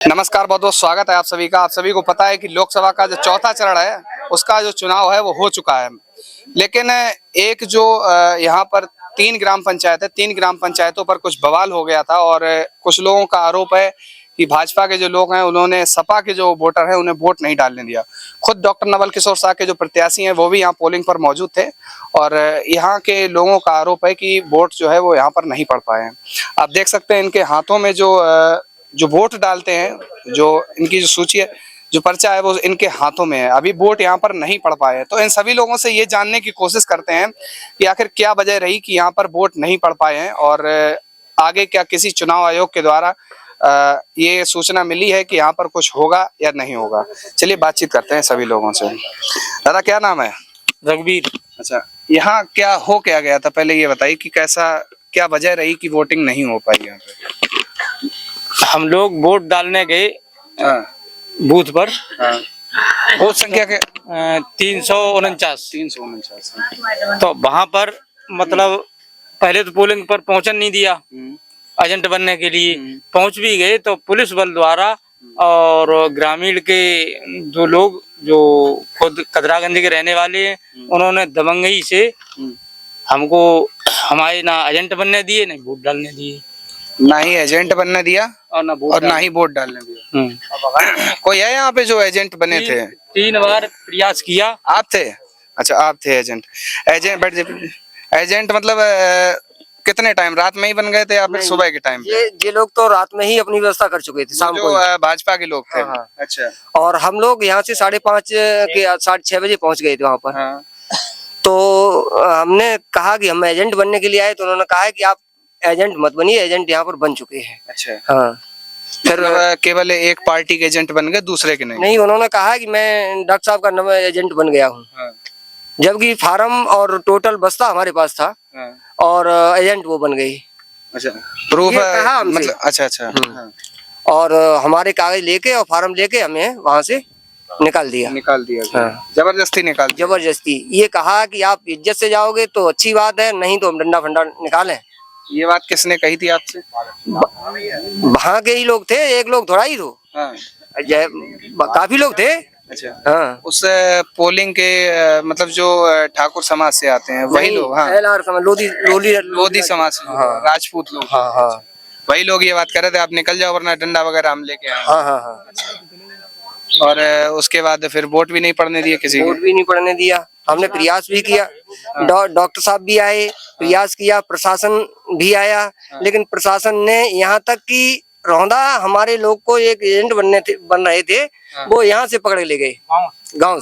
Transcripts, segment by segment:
नमस्कार, बहुत बहुत स्वागत है आप सभी का। आप सभी को पता है कि लोकसभा का जो चौथा चरण है उसका जो चुनाव है वो हो चुका है। लेकिन एक जो यहाँ पर 3 ग्राम पंचायत है, 3 ग्राम पंचायतों पर कुछ बवाल हो गया था और कुछ लोगों का आरोप है कि भाजपा के जो लोग हैं उन्होंने सपा के जो वोटर हैं उन्हें वोट नहीं डालने दिया। खुद डॉक्टर नवल किशोर शाह के जो प्रत्याशी हैं वो भी यहाँ पोलिंग पर मौजूद थे और यहाँ के लोगों का आरोप है कि वोट जो है वो यहाँ पर नहीं पड़ पाए हैं। आप देख सकते हैं इनके हाथों में जो वोट डालते हैं, जो इनकी जो सूची है, जो पर्चा है वो इनके हाथों में है। अभी वोट यहाँ पर नहीं पड़ पाए हैं, तो इन सभी लोगों से ये जानने की कोशिश करते हैं कि आखिर क्या वजह रही कि यहाँ पर वोट नहीं पड़ पाए हैं और आगे क्या किसी चुनाव आयोग के द्वारा ये सूचना मिली है कि यहाँ पर कुछ होगा या नहीं होगा। चलिए बातचीत करते हैं सभी लोगों से। दादा, क्या नाम है? रघुवीर। अच्छा, यहाँ क्या गया था, पहले ये बताइए कि क्या वजह रही कि वोटिंग नहीं हो पाई यहाँ पे? हम लोग वोट डालने गए बूथ पर। वोट संख्या के 349। तो वहां पर मतलब पहले तो पोलिंग पर पहुंचन नहीं दिया एजेंट बनने के लिए। पहुंच भी गए तो पुलिस बल द्वारा और ग्रामीण के दो लोग जो खुद कदरागंज के रहने वाले हैं उन्होंने दबंगई से हमको हमारे ना एजेंट बनने दिए ना वोट डालने दिए। ना ही एजेंट बनने दिया और ना ही वोट डालने दिया। कोई है यहाँ पे जो एजेंट बने थे? 3 बार प्रयास किया। आप थे? अच्छा, आप थे एजेंट। एजेंट मतलब कितने टाइम, रात में ही बन गए थे या फिर सुबह के टाइम? ये लोग तो रात में ही अपनी व्यवस्था कर चुके थे, शाम को भाजपा के लोग थे। हाँ। अच्छा। और हम लोग यहाँ से 5:30 के 6:30 बजे पहुँच गए थे वहाँ पर। हाँ। तो हमने कहा कि हम एजेंट बनने के लिए आए, तो उन्होंने कहा है कि आप एजेंट मत बनिए, एजेंट यहाँ पर बन चुके हैं। अच्छा। हाँ। फिर केवल एक पार्टी के एजेंट बन गए, दूसरे के नहीं? उन्होंने कहा कि मैं डॉक्टर साहब का नया एजेंट बन गया हूँ। हाँ। जबकि फार्म और टोटल बस्ता हमारे पास था। हाँ। और एजेंट वो बन गई। अच्छा, प्रूफ मतलब अच्छा। हाँ। और हमारे कागज लेके और फार्म लेके हमें वहाँ से निकाल दिया। हाँ। जबरदस्ती निकाल दिया। जबरदस्ती ये कहा कि आप इज्जत से जाओगे तो अच्छी बात है, नहीं तो हम डंडा फंडा निकालें। ये बात किसने कही थी आपसे? वहाँ के ही लोग थे, एक लोग थोड़ा ही तो। हाँ। काफी लोग थे। अच्छा। हाँ। उस पोलिंग के मतलब जो ठाकुर समाज से आते हैं वही लोग? हाँ। लोधी समाज से। हाँ। राजपूत लोग। हाँ हाँ। वही लोग ये बात कर रहे थे आप निकल जाओ वरना डंडा वगैरह हम लेके आए। हाँ हाँ हाँ। और उसके बाद फिर वोट भी नहीं पड़ने दिए किसी को? वोट भी नहीं पड़ने दिया। हमने प्रयास भी किया, डॉक्टर साहब भी आए, प्रयास किया, प्रशासन भी आया, लेकिन प्रशासन ने यहाँ तक कि रौंदा हमारे लोग को एक एजेंट बन रहे थे, वो यहाँ से पकड़ ले गए। गांव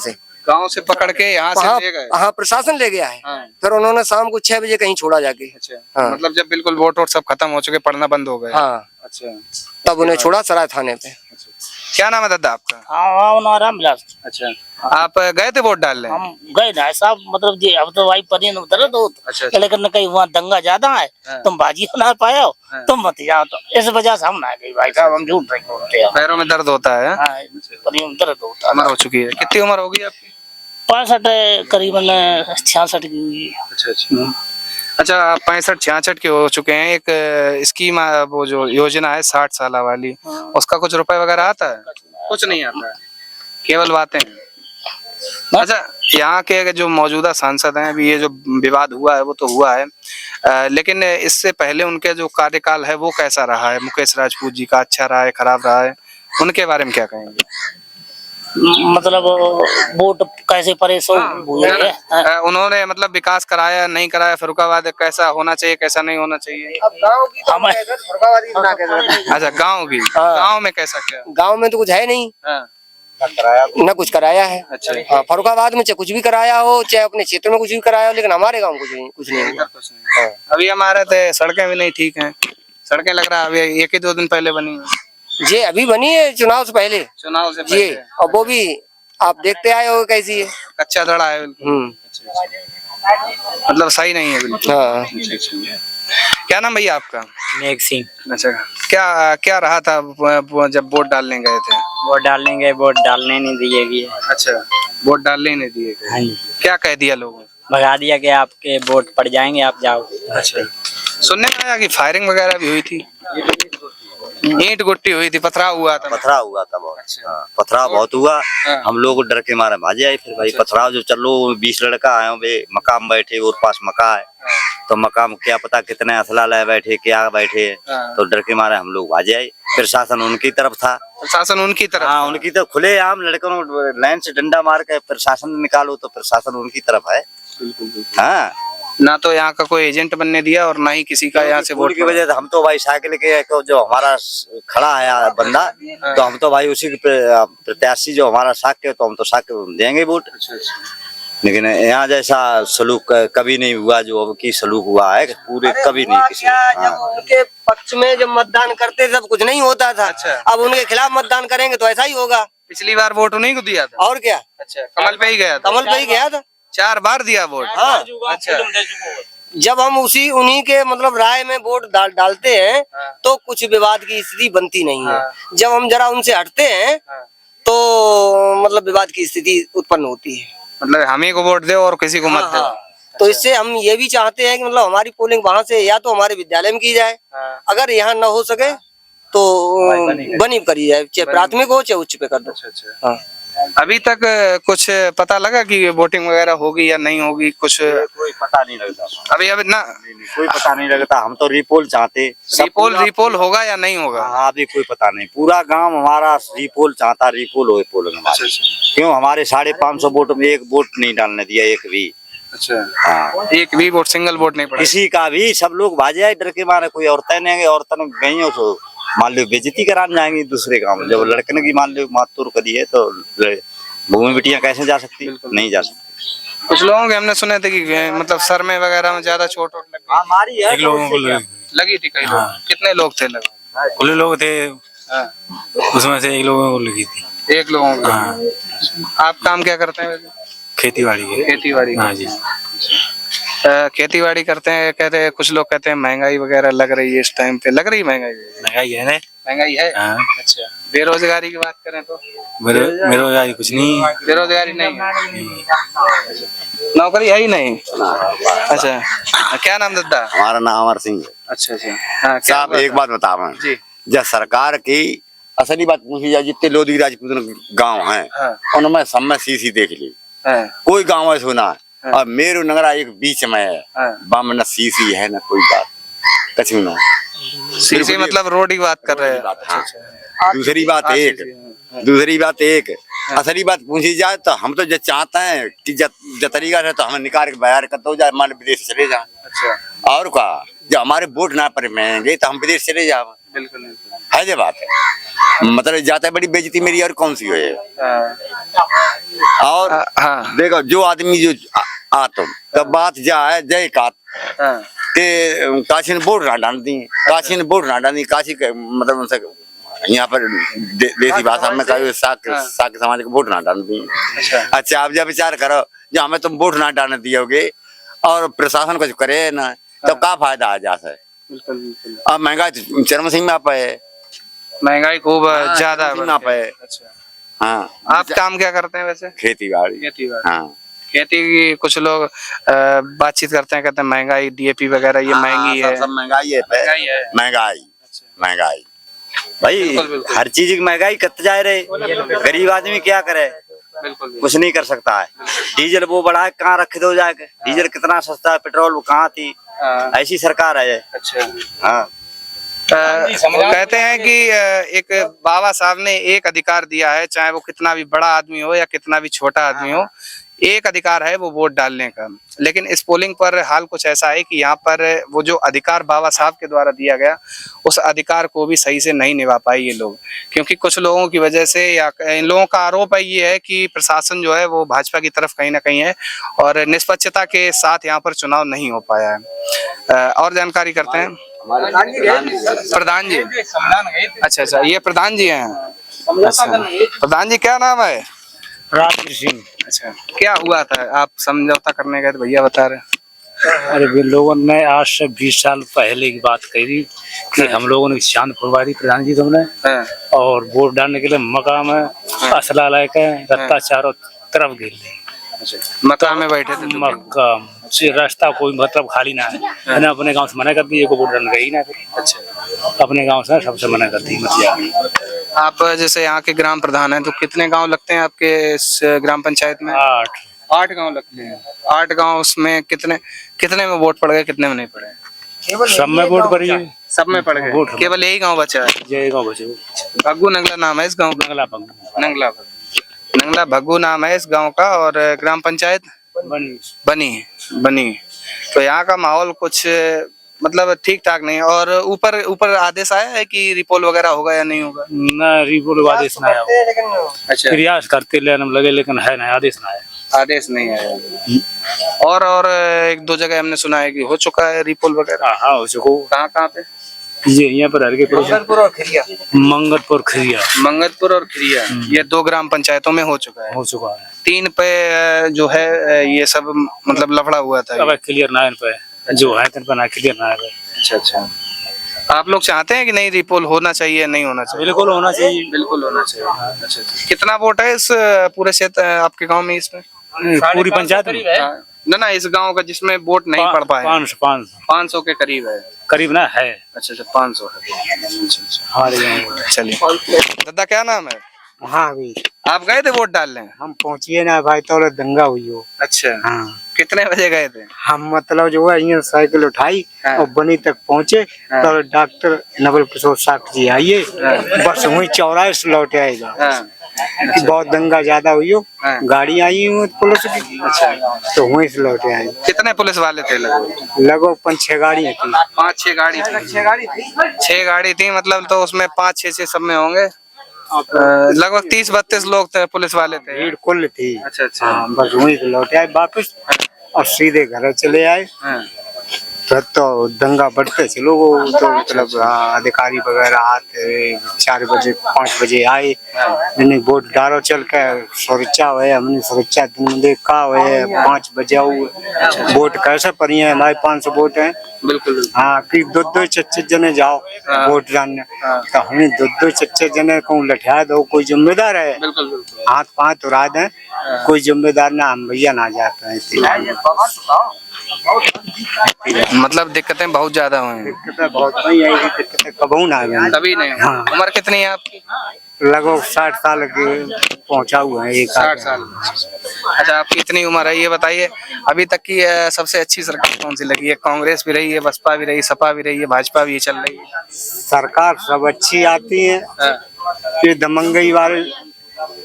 से पकड़ के यहाँ से ले गए? हाँ, प्रशासन ले गया है। फिर उन्होंने शाम को 6 बजे कहीं छोड़ा जाके। अच्छा। हाँ। मतलब जब बिल्कुल वोट सब खत्म हो चुके, पढ़ना बंद हो गए। हाँ। अच्छा। तब उन्हें छोड़ा सराय थाने पे। क्या नाम है दादा आपका? रामविलास। अच्छा, आप गए थे वोट डालने? हम गए ना साहब, मतलब जी अब तो भाई परी दर्द हो। अच्छा। लेकिन कहीं वहाँ दंगा ज्यादा है। हाँ। तुम बाजी ना पाए हो। हाँ। तुम मत जाओ, तो इस वजह से हम ना गए भाई साहब, हम झूठ नहीं बोलते हैं। पैरों में दर्द होता है? हाँ, परी में दर्द होता है। उम्र हो चुकी है? कितनी उम्र होगी आपकी? 65 करीबन 66 की हुई। अच्छा। अच्छा, आप 65-66 के हो चुके हैं। एक स्कीम वो जो योजना है 60 साल वाली, उसका कुछ रुपए वगैरह आता है? कुछ नहीं आता है, केवल बातें। अच्छा, यहाँ के जो मौजूदा सांसद हैं, अभी ये जो विवाद हुआ है वो तो हुआ है, लेकिन इससे पहले उनके जो कार्यकाल है वो कैसा रहा है? मुकेश राजपूत जी का अच्छा रहा है, खराब रहा है? उनके बारे में क्या कहेंगे? मतलब वोट कैसे परेशान हुए हैं? उन्होंने मतलब विकास कराया नहीं कराया, फर्रुखाबाद कैसा होना चाहिए कैसा नहीं होना चाहिए? अब गांव की अच्छा, गांव में कैसा क्या? गांव में तो कुछ है नहीं। न कुछ कराया है। अच्छा। हाँ, फर्रुखाबाद में चाहे कुछ भी कराया हो, चाहे अपने क्षेत्र में कुछ भी कराया हो, लेकिन हमारे गांव में कुछ नहीं हुआ। हाँ। अभी हमारे तो सड़कें भी नहीं ठीक हैं। सड़कें लग रहा है अभी 1-2 दिन पहले बनी है। ये अभी बनी है चुनाव से पहले। ये और वो भी आप देखते आए हो कैसी है, कच्चा धड़ा है बिल्कुल। मतलब सही नहीं है बिल्कुल। हाँ। क्या नाम भैया आपका? नेक सिंह। अच्छा, क्या रहा था जब वोट डालने गए थे? वोट डालने गए, वोट डालने नहीं दिए गए। अच्छा, वोट डालने नहीं दिए गए। हाँ जी। क्या कह दिया लोगों? भगा दिया कि आपके वोट पड़ जाएंगे, आप जाओ। अच्छा। सुनने में आया कि फायरिंग वगैरह भी हुई थी? ईंट गुट्टी हुई थी, पथराव हुआ था। पथराव हुआ था बहुत। अच्छा। हाँ, पथराव बहुत हुआ। हाँ। हम लोग डर के मारे भागे आए। फिर भाई अच्छा, पथराव जो चलो 20 लड़का आए वे मकाम बैठे और पास मका है, तो मकाम क्या पता कितने असला लाए बैठे क्या बैठे, हाँ। तो डर के मारे हम लोग भागे आए। प्रशासन उनकी तरफ था। प्रशासन उनकी तरफ हाँ, था। उनकी तरफ खुले आम लड़कों लाइन से डंडा मार के प्रशासन निकालो, तो प्रशासन उनकी तरफ है। हाँ, ना तो यहाँ का कोई एजेंट बनने दिया और ना ही किसी का यहाँ से वोट की वजह से हम तो भाई साइकिल के जो हमारा खड़ा है बंदा, तो हम तो भाई उसी के प्रत्याशी जो हमारा साक्य, तो हम तो साक्य देंगे वोट। लेकिन यहाँ जैसा सलूक कभी नहीं हुआ जो अब की सलूक हुआ है, पूरे कभी नहीं किसी। जब उनके पक्ष में जब मतदान करते सब कुछ नहीं होता था। अच्छा। अब उनके खिलाफ मतदान करेंगे तो ऐसा ही होगा। पिछली बार वोट उन्हीं को दिया था। और क्या, अच्छा, कमल पे ही गया था। कमल पे ही गया था। 4 बार दिया वोट। हाँ। अच्छा। जब हम उन्हीं के मतलब राय में वोट डालते हैं हाँ। तो कुछ विवाद की स्थिति बनती नहीं है। हाँ। जब हम जरा उनसे हटते हैं हाँ। तो मतलब विवाद की स्थिति उत्पन्न होती है। मतलब हम ही को वोट दे और किसी को मत दे। तो इससे हम ये भी चाहते हैं कि मतलब हमारी पोलिंग वहां से या तो हमारे विद्यालय में की जाए, हाँ। अगर यहाँ न हो सके तो बनी करी जाए, चाहे प्राथमिक हो चाहे उच्च पे कर दो। अच्छा। हाँ। अभी तक कुछ पता लगा कि वोटिंग वगैरह होगी या नहीं होगी कुछ? कोई पता नहीं लगता अभी ना कोई पता नहीं लगता। हम तो रिपोल चाहते। रिपोल होगा या नहीं होगा? हाँ, अभी कोई पता नहीं। पूरा गांव हमारा रिपोल चाहता, रिपोल हो पोल हमारे। क्यों हमारे 550 वोट में एक वोट नहीं डालने दिया, एक भी। अच्छा। हाँ, एक भी वोट, सिंगल वोट नहीं पड़ा किसी का भी। सब लोग भाजे आए डर के मारे। कोई औरतें नहीं गई, औरतें गई हो तो मान लो बेइज्जती कराने जाएंगी दूसरे गाँव में। जब लड़के ने की मान लो मातूर करी है तो भूमि बेटियां कैसे जा सकती? नहीं जा सकती। कुछ लोगों के हमने सुने थे कि मतलब सर में वगैरह में ज्यादा चोट लग गई। हमारी है एक लोगों को लगी थी कई लोग। कितने लोग थे लगे? खुले लोग थे, हाँ। उसमें से एक लोगों को लगी थी। एक लोगों को। हाँ। आप काम क्या करते हैं वैसे? खेती बाड़ी के। खेती बाड़ी। हाँ जी। खेती बाड़ी करते हैं। कहते हैं कुछ लोग कहते हैं महंगाई वगैरह लग रही है इस टाइम पे। लग रही महंगाई? महंगाई है ना। महंगाई है। हाँ। अच्छा। बेरोजगारी की बात करें तो? बेरोजगारी कुछ नहीं। बेरोजगारी नहीं है। नौकरी है ही नहीं। अच्छा, क्या नाम दादा? हमारा नाम अमर सिंह है। अच्छा अच्छा। हाँ, क्या साहब बात एक है? बात बताओ जी। जब सरकार की असली बात पूछी जाए, जितने लोधी राजपूत गांव हैं हाँ। उनमें सब में सीसी देख ली। हाँ। कोई गांव है सुना हाँ। और मेरू नगरा एक बीच में है। हाँ। बाम न सीसी है न कोई बात कछु ना। सीसी मतलब रोड की बात कर रहे हैं? हाँ। दूसरी बात एक असली बात पूछी जाए तो हम तो जब चाहते हैं कि जब तरीका है तो हमें निकाल के बाहर कर दो जाए, मान विदेश चले जाए। अच्छा। और का जब हमारे वोट ना पर महंगे तो हम विदेश चले जाओ। बिल्कुल बिल्कुल। है जो बात है। मतलब जाता है बड़ी बेइज्जती मेरी और कौन सी है। और हाँ। देखो जो आदमी जो आतो तो बात जाए जय का हाँ। के काशी ने वोट ना डाल दी, काशी ने वोट ना डाली। काशी के मतलब उनसे यहाँ पर देसी भाषा में कहा साक समाज को वोट ना डाल दी। अच्छा, आप जब विचार करो जो हमें तुम वोट ना डालने दियोगे और प्रशासन कुछ करे ना तो क्या फायदा आ जाता है। बिल्कुल बिल्कुल। अब महंगाई चरम सीमा पे है। महंगाई खूब ज्यादा सीमा पे है। अच्छा। हाँ। आप काम क्या करते हैं वैसे? खेती बाड़ी। खेती बाड़ी। हाँ। खेती की कुछ लोग बातचीत करते हैं, कहते हैं महंगाई डीएपी वगैरह ये महंगी है। सब महंगाई है। महंगाई है। महंगाई भाई बिल्कुल, बिल्कुल। हर चीज की महंगाई कत जाए रहे। गरीब आदमी क्या करे? बिल्कुल कुछ नहीं कर सकता है। डीजल वो बढ़ा है, कहाँ रख दो जाके। डीजल कितना सस्ता है, पेट्रोल वो कहाँ थी। हाँ। ऐसी सरकार है। अच्छा। हाँ। कहते हैं कि एक बाबा साहब ने एक अधिकार दिया है, चाहे वो कितना भी बड़ा आदमी हो या कितना भी छोटा आदमी हो, एक अधिकार है वो वोट डालने का। लेकिन इस पोलिंग पर हाल कुछ ऐसा है कि यहाँ पर वो जो अधिकार बाबा साहब के द्वारा दिया गया उस अधिकार को भी सही से नहीं निभा पाए ये लोग, क्योंकि कुछ लोगों की वजह से या इन लोगों का आरोप है ये है कि प्रशासन जो है वो भाजपा की तरफ कहीं ना कहीं है और निष्पक्षता के साथ यहाँ पर चुनाव नहीं हो पाया है। और जानकारी करते हैं प्रधान जी। अच्छा अच्छा, ये प्रधान जी हैं। अच्छा, प्रधान जी क्या नाम है? राजवीर सिंह। अच्छा, क्या हुआ था? आप समझौता करने गए तो भैया बता रहे। अरे वे लोगों ने आज से 20 साल पहले की बात कही कि हम लोगों ने चांद फुलवारी प्रधान जी तुमने और वोट डालने के लिए मकाम में असला लेके रत्ता चारों तरफ घेर ली। मकाम में बैठे थे? मकाम से रास्ता कोई मतलब खाली ना है। मैंने अपने गांव से मना कर दिया, को वोट डालने गई ना। अच्छा, अपने गांव से सबसे मना करती है मत जाओ। आप जैसे यहाँ के ग्राम प्रधान हैं, तो कितने गांव लगते हैं आपके इस ग्राम पंचायत में? 8 8 गांव लगते हैं। 8 गांव, उसमें कितने में वोट पड़ गए, कितने में नहीं पड़े? सब में वोट पड़ी है। सब में पड़ गए, वोट केवल यही गांव बचा है। जय गाँव बचे भग्गू नंगला नाम है इस गांव का। बंगला बंग नंगला भग्गू नाम है इस गांव का। और ग्राम पंचायत बनी। तो यहाँ का माहौल कुछ मतलब ठीक ठाक नहीं है। और ऊपर आदेश आया है कि रिपोल वगैरह होगा या नहीं होगा? ना रिपोर्ट आदेश ना आया। अच्छा, प्रयास करते लेने लगे लेकिन है ना आदेश ना आया। आदेश नहीं आया। और 1-2 जगह हमने सुना है कि हो चुका है रिपोल वगैरह। हाँ हो चुको। कहाँ पे? ये यहाँ पर हरके मंगलपुर और खिरिया। मंगतपुर और खिरिया, ये 2 ग्राम पंचायतों में हो चुका है। 3 पे जो है ये सब मतलब लफड़ा हुआ था। अब क्लियर ना है इन पे, जो है इन पे ना क्लियर ना है। अच्छा, आप लोग चाहते हैं कि नहीं रिपोल होना चाहिए, नहीं होना चाहिए? बिल्कुल होना चाहिए। बिल्कुल होना चाहिए। अच्छा, कितना वोट है इस पूरे क्षेत्र आपके गांव में इसमें? पूरी पंचायत में? ना इस गांव का जिसमें वोट नहीं पड़ पाए? 500 के करीब है। करीब ना है। अच्छा 500 है। अच्छा हमारे गाँव। चलिए, दादा क्या नाम है? हाँ भी आप गए थे वोट डालने? हम पहुँचिए ना भाई, तो दंगा हुई हो। अच्छा, हाँ, कितने बजे गए थे? हम मतलब जो है यहाँ साइकिल उठाई और बनी तक पहुँचे, तो डॉक्टर नवल किशोर साहब जी आइए, बस वही चौराहे से लौटे आएगा। कि बहुत दंगा ज्यादा हुई हो, गाड़ी आई हुई पुलिस की। अच्छा, तो वहीं से लौटे आए। कितने पुलिस वाले थे? लगभग 5-6 गाड़ियाँ थी। 5-6 गाड़ी थी। 6 गाड़ी थी मतलब, तो उसमें 5-6 सब में होंगे लगभग 30-32 लोग थे, पुलिस वाले थे। भीड़ कुल थी। अच्छा। हाँ, बस वहीं से लौटे आए वापस और सीधे घर चले आए। फिर तो दंगा बढ़ते चलो, तो मतलब अधिकारी वगैरह आते 4 बजे 5 बजे आए, मैंने वोट डालो चल के सुरक्षा हुए, हमने सुरक्षा दिन देखा हुए 5 बजे वोट कैसे पड़ी है, हमारे 500 वोट हैं। बिल्कुल। हाँ, कि 2-2 जने जाओ वोट डालने, तो हमें 2-2 जने को लठा दो, कोई जिम्मेदार है? बिल्कुल। हाथ पाँव उड़ा दें, कोई जिम्मेदार ना, हम भैया ना जाते हैं। मतलब दिक्कतें बहुत ज्यादा हुई हैं। दिक्कतें बहुत नहीं आई, दिक्कतें कबू ना आई। कभी नहीं। हाँ। उम्र कितनी है आपकी? लगभग 60 साल के पहुंचा हुआ है। 60 साल। अच्छा, आपकी इतनी उम्र है, ये बताइए अभी तक की सबसे अच्छी सरकार कौन सी लगी है? कांग्रेस भी रही है, बसपा भी रही, सपा भी रही है, भाजपा भी चल रही है। सरकार सब अच्छी आती है, ये दमंगई वाले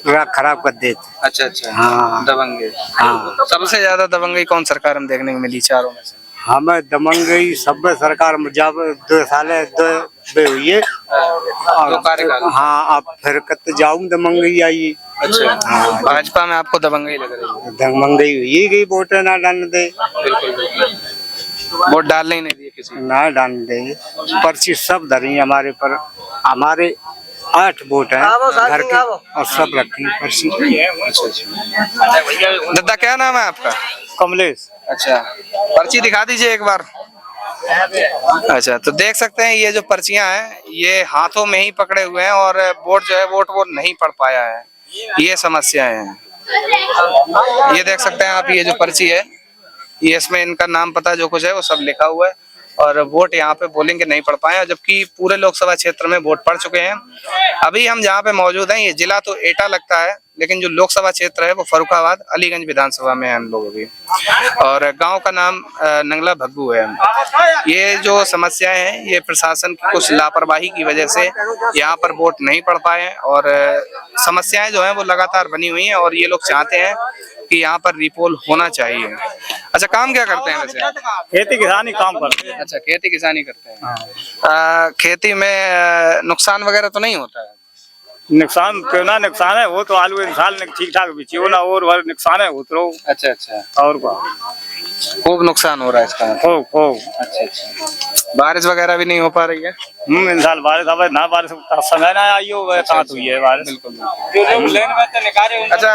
खराब कर देते। अच्छा। हाँ, दबंगई। हाँ, सबसे ज्यादा दबंगई कौन सरकार में देखने को मिली चारों में से? हमें दमंगई सब सरकार में जब 2 साल हुई है। हाँ, अब फिर कत जाऊं दमंगई आई। अच्छा, हाँ, भाजपा में आपको दबंगई लग रही है? दमंगई हुई गई, वोट ना डालने दे। बिल्कुल। वोट डालने ही नहीं दिए किसी ना डालने दे, पर्ची सब धरी हमारे पर। हमारे 8 वोट हैं घर के और सब रखी पर्ची। दादा क्या नाम है आपका? कमलेश। अच्छा, पर्ची दिखा दीजिए एक बार। अच्छा, तो देख सकते हैं ये जो पर्चियां हैं ये हाथों में ही पकड़े हुए हैं और वोट जो है वोट वो नहीं पढ़ पाया है, ये समस्याएं हैं। ये देख सकते हैं आप, ये जो पर्ची है ये इसमें इनका नाम पता जो कुछ है वो सब लिखा हुआ है और वोट यहाँ पे बोलिंग के नहीं पढ़ पाए, जबकि पूरे लोकसभा क्षेत्र में वोट पड़ चुके हैं। अभी हम जहाँ पे मौजूद हैं ये जिला तो एटा लगता है, लेकिन जो लोकसभा क्षेत्र है वो फर्रुखाबाद अलीगंज विधानसभा में है हम लोग अभी। और गांव का नाम नंगला भग्गू है। ये जो समस्याएं हैं ये प्रशासन की कुछ लापरवाही की वजह से यहाँ पर वोट नहीं पड़ पाए और समस्याएं जो है वो लगातार बनी हुई हैं और ये लोग चाहते हैं कि यहाँ पर रिपोल होना चाहिए। अच्छा, काम क्या करते हैं वैसे? खेती किसानी काम करते हैं। अच्छा, खेती किसानी करते हैं। खेती में नुकसान वगैरह तो नहीं होता है? नुकसान क्यों ना, नुकसान है वो तो आलू इंसान ठीक ठाक बिची हो ना, और नुकसान है उतरो। अच्छा। और क्या, खूब नुकसान हो रहा है इसका? खूब। अच्छा। बारिश वगैरह भी नहीं हो पा रही है? इंसान बारिश अब ना, बारिश समय ना आई हो, कहाँ हुई है बारिश। बिल्कुल। अच्छा,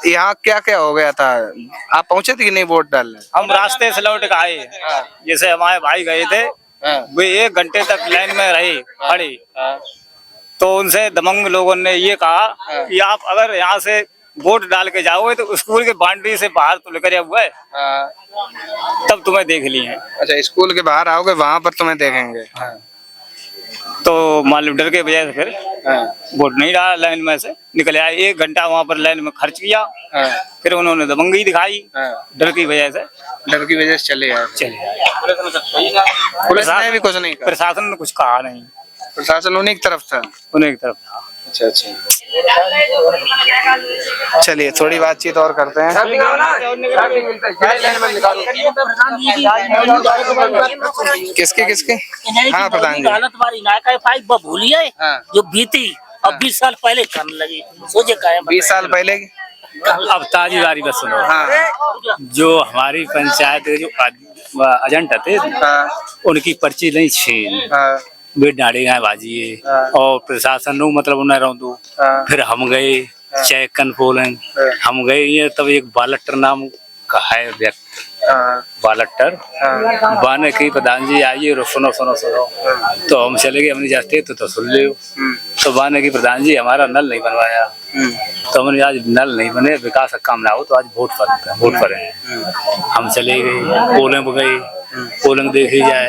यहाँ क्या क्या हो गया था? आप पहुंचे थे कि नहीं वोट डालने? हम रास्ते से लौट के आए, जैसे हमारे भाई गए थे वे 1 घंटे तक लाइन में रहे खड़े, तो उनसे दमंग लोगों ने ये कहा कि आप अगर यहाँ से वोट डाल के जाओगे तो स्कूल के बाउंड्री से बाहर तो लेकर हुआ है, तब तुम्हें देख लिए हैं। अच्छा, स्कूल के बाहर आओगे वहाँ पर तुम्हें देखेंगे। तो मालूम डर के वजह से फिर वोट नहीं डाला, लाइन में से निकल आए। 1 घंटा वहाँ पर लाइन में खर्च किया, फिर उन्होंने दबंगी दिखाई, डर की वजह से चले आए। पुलिस ने भी कुछ नहीं कहा, प्रशासन ने कुछ कहा नहीं, प्रशासन उन्हीं की तरफ था। उन्हीं की तरफ था। अच्छा अच्छा, चलिए थोड़ी बातचीत और करते हैं। किसके किसके? हाँ प्रधान जी, हालत हमारी इलाका फाइव भूली है जो बीती अब 20 साल पहले करने लगी, सोचे का 20 साल पहले की। अब ताजी बारी बस सुनो। हाँ जो हमारी पंचायत के जो एजेंट थे, उनकी पर्ची नहीं छीन हाँ बेट डाड़े गए बाजी और प्रशासन ने मतलब उन्हें रौंदू। फिर हम गए चेक कन पोलिंग, हम गए ये तब एक बालटर नाम का है व्यक्ति, बालटर बाने की प्रधान जी आइए सुनो सुनो सुनो, तो हम चले गए, हमने जाते तो सुन ले। तो बाने की प्रधान जी हमारा नल नहीं बनवाया, तो हमने आज नल नहीं बने, विकास का काम ना हो तो आज वोट पर हैं। हम चले गए, पोलिंग गए, पोलिंग देखी जाए,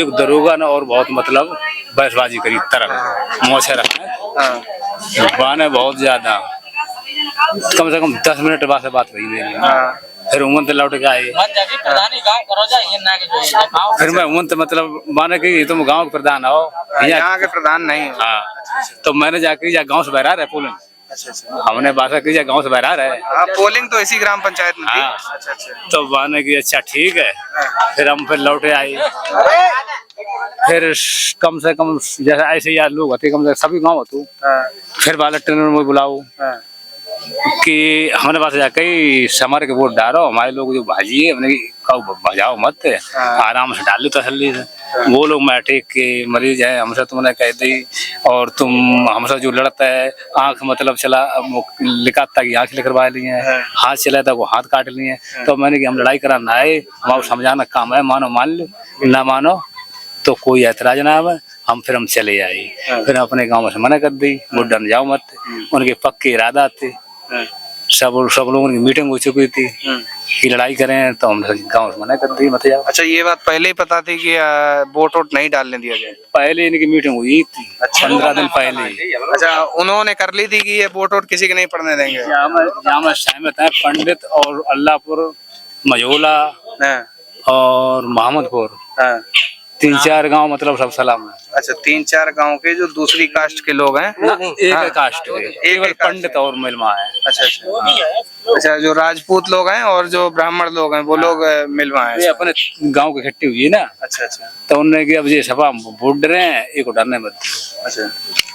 एक दरोगा ने और बहुत मतलब बहसबाजी करी, तरफ मोछे रखा बाने बहुत ज्यादा, कम से कम 10 मिनट बाद से बात हुई मेरी। फिर उमंत लौट के आए, फिर मैं उमंत मतलब माने कि तुम गांव के प्रधान हो, यहाँ के प्रधान नहीं हो। हाँ, तो मैंने जाके गांव से बहरा रहे पोलिंग। हमने बात की गांव से बहरा रहे। पोलिंग तो इसी ग्राम पंचायत में थी। हाँ। अच्छा अच्छा, तो माने की अच्छा ठीक है। फिर हम फिर लौटे आए, फिर कम से कम जैसे ऐसे यार लोग होते, कम से सभी गाँव होते, फिर बालट में बुलाओ कि हमने पास जाके समर के वोट डालो, हमारे लोग जो भाजी है हमने भजाओ मत, आराम से डाल लो तसल्ली से। वो लोग मैं टेक के मरीज है, हमसे तुमने कह दी, और तुम हमसे जो लड़ता है आंख मतलब चला लिखाता कि आंख लिखवा ली है, हाथ चला था वो हाथ काट लिए। तो मैंने कि हम लड़ाई कराना है, हमारा समझाना काम है, मानो मान लो, ना मानो तो कोई ऐतराज ना है। फिर हम चले आए, फिर अपने गाँव से मना कर दी, वोट डालने जाओ मत। उनके पक्के इरादा थे, सब लोगों की मीटिंग हो चुकी थी कि लड़ाई करें, तो हम गाँव से मना कर दी मत जाओ। अच्छा, ये बात पहले ही पता थी कि वोट नहीं डालने दिया जाए? पहले इनकी मीटिंग हुई थी 15 दिन पहले। अच्छा, उन्होंने कर ली थी कि ये वोट किसी के नहीं पड़ने देंगे? जामा सहमत है पंडित और अल्लाहपुर, मझोला और मोहम्मदपुर, 3-4 गांव मतलब सब सलाम है। अच्छा, 3-4 गांव के जो दूसरी कास्ट के लोग हैं? एक कास्ट है, एक पंडित और मिलमा है। अच्छा अच्छा, अच्छा, जो राजपूत लोग हैं और जो ब्राह्मण लोग हैं वो लोग मिलवा हैं? ये अपने गांव की इकट्ठी हुई है ना। अच्छा अच्छा, तो उन्होंने कि अब ये सभा वोट रहे हैं, एक उठाने मत। अच्छा,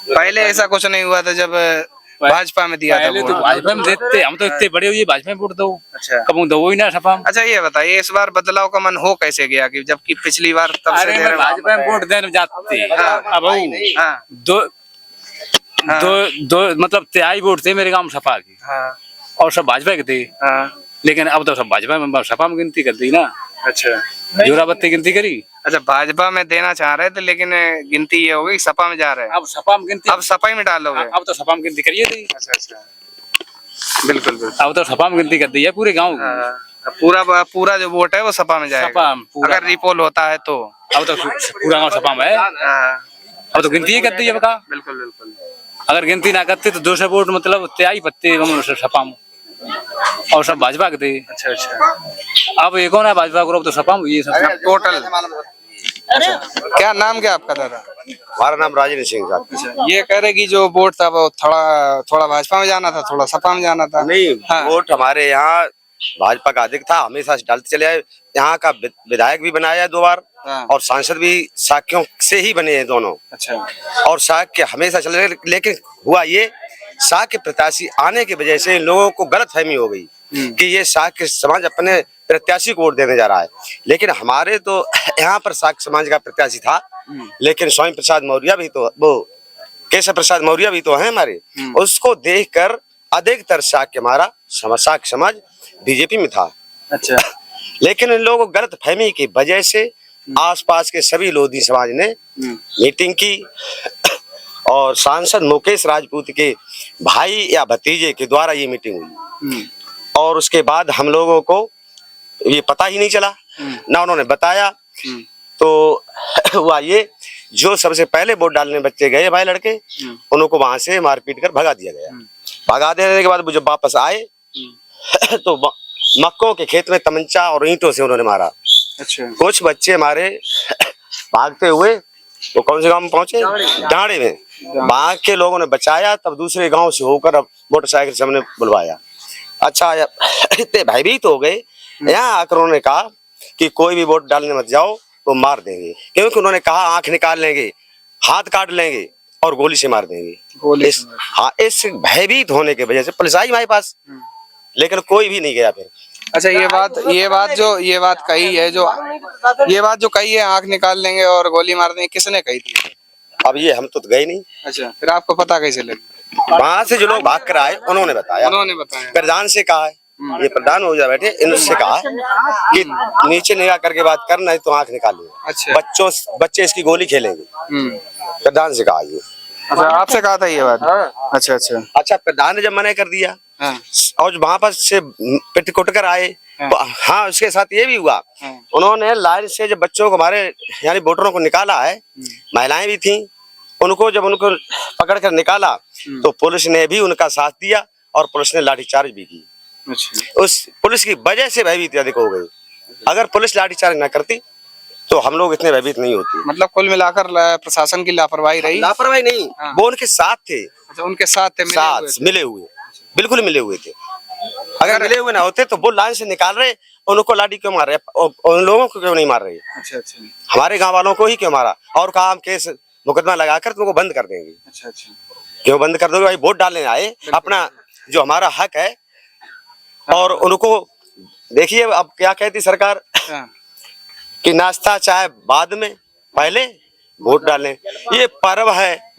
पहले ऐसा कुछ नहीं हुआ था जब भाजपा में दिया था? तो भाजपा में देते, हम तो इतने बड़े हुए भाजपा में वोट दो। अच्छा, कब दो ही ना सपा। अच्छा, ये बताइए इस बार बदलाव का मन हो कैसे गया कि जबकि पिछली बार तब से दे रहे हैं? भाजपा में वोट देने जाते अब दो मतलब 23 वोट थे मेरे गांव में सपा की, और सब भाजपा के थे। लेकिन अब तो सब भाजपा में सपा में गिनती कर दी ना। अच्छा, जोराबत्ती गिनती करी। अच्छा, भाजपा में देना चाह रहे थे लेकिन गिनती ये हो गई सपा में जा रहे हैं। अब सपा में गिनती, अब सपा ही में डालोगे? अब तो सपा में गिनती करिए थी। अच्छा अच्छा, बिल्कुल बिल्कुल, अब तो सपा में गिनती कर दी है पूरे गांव की। पूरा जो वोट है वो सपा में जाएगा? सपा में पूरा, अगर रिपोल होता है तो? अब तो पूरा गांव सपा में है। अब तो गिनती ही करती है बका। बिल्कुल बिल्कुल, अगर गिनती ना करते तो 200 वोट मतलब 23 पत्ते सपा में, और सब भाजपा के थे। अच्छा अच्छा, अब एक होना भाजपा को, तो सपा में हुई है सब टोटल। क्या नाम क्या आपका दादा? हमारा नाम राजेंद्र सिंह साहब। ये कह रहे कि जो वोट था वो थोड़ा भाजपा में जाना था, थोड़ा सपा में जाना था। नहीं, वोट हमारे यहाँ भाजपा का अधिक था, हमेशा से डालते चले आए। यहाँ का विधायक भी बनाया है 2 बार, और सांसद भी साक्यों से ही बने हैं दोनों। अच्छा, और साक्य हमेशा चल रहे, लेकिन हुआ ये साक्य प्रत्याशी आने की वजह से लोगों को गलतफहमी हो गई कि ये साक्य समाज अपने प्रत्याशी को वोट देने जा रहा है। लेकिन हमारे तो यहाँ पर साक्य समाज का प्रत्याशी था, लेकिन स्वामी प्रसाद मौर्य भी तो, वो केशव प्रसाद मौर्य भी तो है हमारे, उसको देखकर अधिकतर साक्य हमारा साक्य समाज बीजेपी में था। अच्छा, लेकिन इन लोगों को गलतफहमी की वजह से आसपास के सभी लोधी समाज ने मीटिंग की, और सांसद मुकेश राजपूत के भाई या भतीजे के द्वारा ये मीटिंग हुई, और उसके बाद हम लोगों को ये पता ही नहीं चला, ना उन्होंने बताया। तो हुआ ये जो सबसे पहले वोट डालने बच्चे गए भाई लड़के, उनको वहां से मारपीट कर भगा दिया गया। भगा देने के बाद वो जब वापस आए तो मक्कों के खेत में तमंचा और ईंटों से उन्होंने मारा। अच्छा। कुछ बच्चे हमारे भागते हुए वो कौन से गांव में पहुंचे, डांडे में, भाग के लोगों ने बचाया। तब दूसरे गांव से होकर अब मोटरसाइकिल से हमने बुलवाया। अच्छा इतने भयभीत हो गए, यहाँ आकर उन्होंने कहा कि कोई भी वोट डालने मत जाओ, वो मार देंगे। क्योंकि उन्होंने कहा आंख निकाल लेंगे, हाथ काट लेंगे और गोली से मार देंगे। हाँ, इस भयभीत होने की वजह से पुलिस आई हमारे पास, लेकिन कोई भी नहीं गया फिर। अच्छा, ये बात कही है, ये बात जो कही है आंख निकाल लेंगे और गोली मार देंगे, किसने कही थी? अब ये हम तो गए नहीं। अच्छा, फिर आपको पता कैसे लगी? वहां से जो लोग भाग कर आए उन्होंने बताया। प्रधान से कहा है, ये प्रधान हो जा बैठे, इनसे कहा कि नीचे निगाह करके बात करना है तो आंख निकाल लो। अच्छा। बच्चे इसकी गोली खेलेंगे। प्रधान से कहा ये। अच्छा, आपसे कहा था ये बात? अच्छा अच्छा। अच्छा, प्रधान ने जब मना कर दिया और वहां पर से पिट कुट कर आए, हाँ उसके साथ ये भी हुआ, उन्होंने लाइन से जब बच्चों को हमारे यानी वोटरों को निकाला है, महिलाएं भी थी, उनको पकड़ कर निकाला तो पुलिस ने भी उनका साथ दिया और पुलिस ने लाठीचार्ज भी की। अच्छा। उस पुलिस की वजह से भयभीत अधिक हो गई। अगर पुलिस लाठीचार्ज न करती तो हम लोग इतने भयभीत नहीं होते। मतलब कुल मिलाकर प्रशासन की लापरवाही रही? लापरवाही नहीं, वो उनके साथ थे। अच्छा, उनके साथ थे, मिले हुए, बिल्कुल मिले हुए थे। अगर मिले हुए ना होते तो वो लाइन से निकाल रहे, उनको लाठी क्यों मार रहे, उन लोगों को क्यों नहीं मार रहे? अच्छा अच्छा। हमारे गांव वालों को ही क्यों मारा और कहा हम केस मुकदमा लगाकर तुमको बंद कर देंगे। अच्छा अच्छा। क्यों बंद कर दोगे भाई? वोट डालने आए, अपना जो हमारा हक है। और उनको देखिए अब क्या कहती सरकार कि नाश्ता चाहे बाद में, पहले वोट डालें। ये पर्व है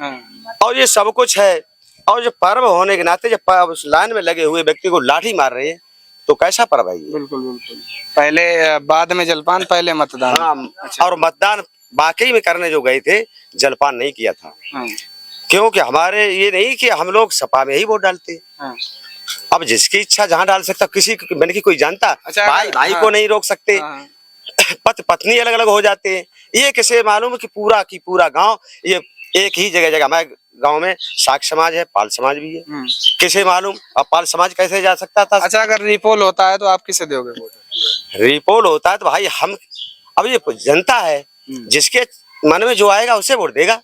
और ये सब कुछ है, और जो पर्व होने के नाते जब उस लाइन में लगे हुए व्यक्ति को लाठी मार रहे हैं तो कैसा पर्व है ये? बिल्कुल बिल्कुल। पहले बाद में जलपान, पहले मतदान। हाँ। अच्छा। और मतदान वाकई में करने जो गए थे, जलपान नहीं किया था। क्योंकि हमारे ये नहीं कि हम लोग सपा में ही वोट डालते। अब जिसकी इच्छा जहाँ डाल सकता, किसी मैंने की कोई जानता। अच्छा, भाई को नहीं रोक सकते। पत्नी अलग अलग हो जाते हैं। ये किसे मालूम है कि पूरा गांव ये एक ही जगह हमारे गांव में साख समाज है, पाल समाज भी है। किसे मालूम? अब पाल समाज कैसे जा सकता था? अच्छा, अगर रिपोल होता है तो आप किसे दोगे वोट? रिपोल होता है तो भाई हम, अब ये जनता है, जिसके मन में जो आएगा उसे वोट देगा।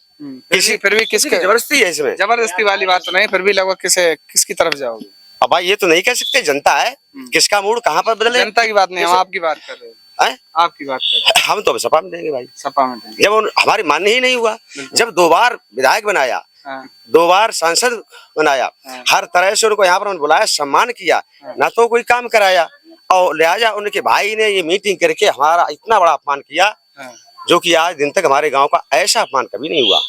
फिर भी किसकी जबरदस्ती है इसमें? जबरदस्ती वाली बात तो नहीं, फिर भी लगभग किसकी तरफ जाओगे? अब भाई ये तो नहीं कह सकते, जनता है, किसका मूड कहाँ पर बदले। जनता की बात नहीं, हम आपकी बात कर रहे हैं। आपकी बात कर रहे हैं। हम तो सपा में देंगे भाई, सपा में देंगे। जब हमारी मान्य ही नहीं हुआ, जब 2 बार विधायक बनाया, 2 बार सांसद बनाया, हर तरह से उनको यहाँ पर बुलाया, सम्मान किया, ना तो कोई काम कराया, और लिहाजा उनके भाई ने ये मीटिंग करके हमारा इतना बड़ा अपमान किया, जो कि आज दिन तक हमारे गांव का ऐसा अपमान कभी नहीं हुआ।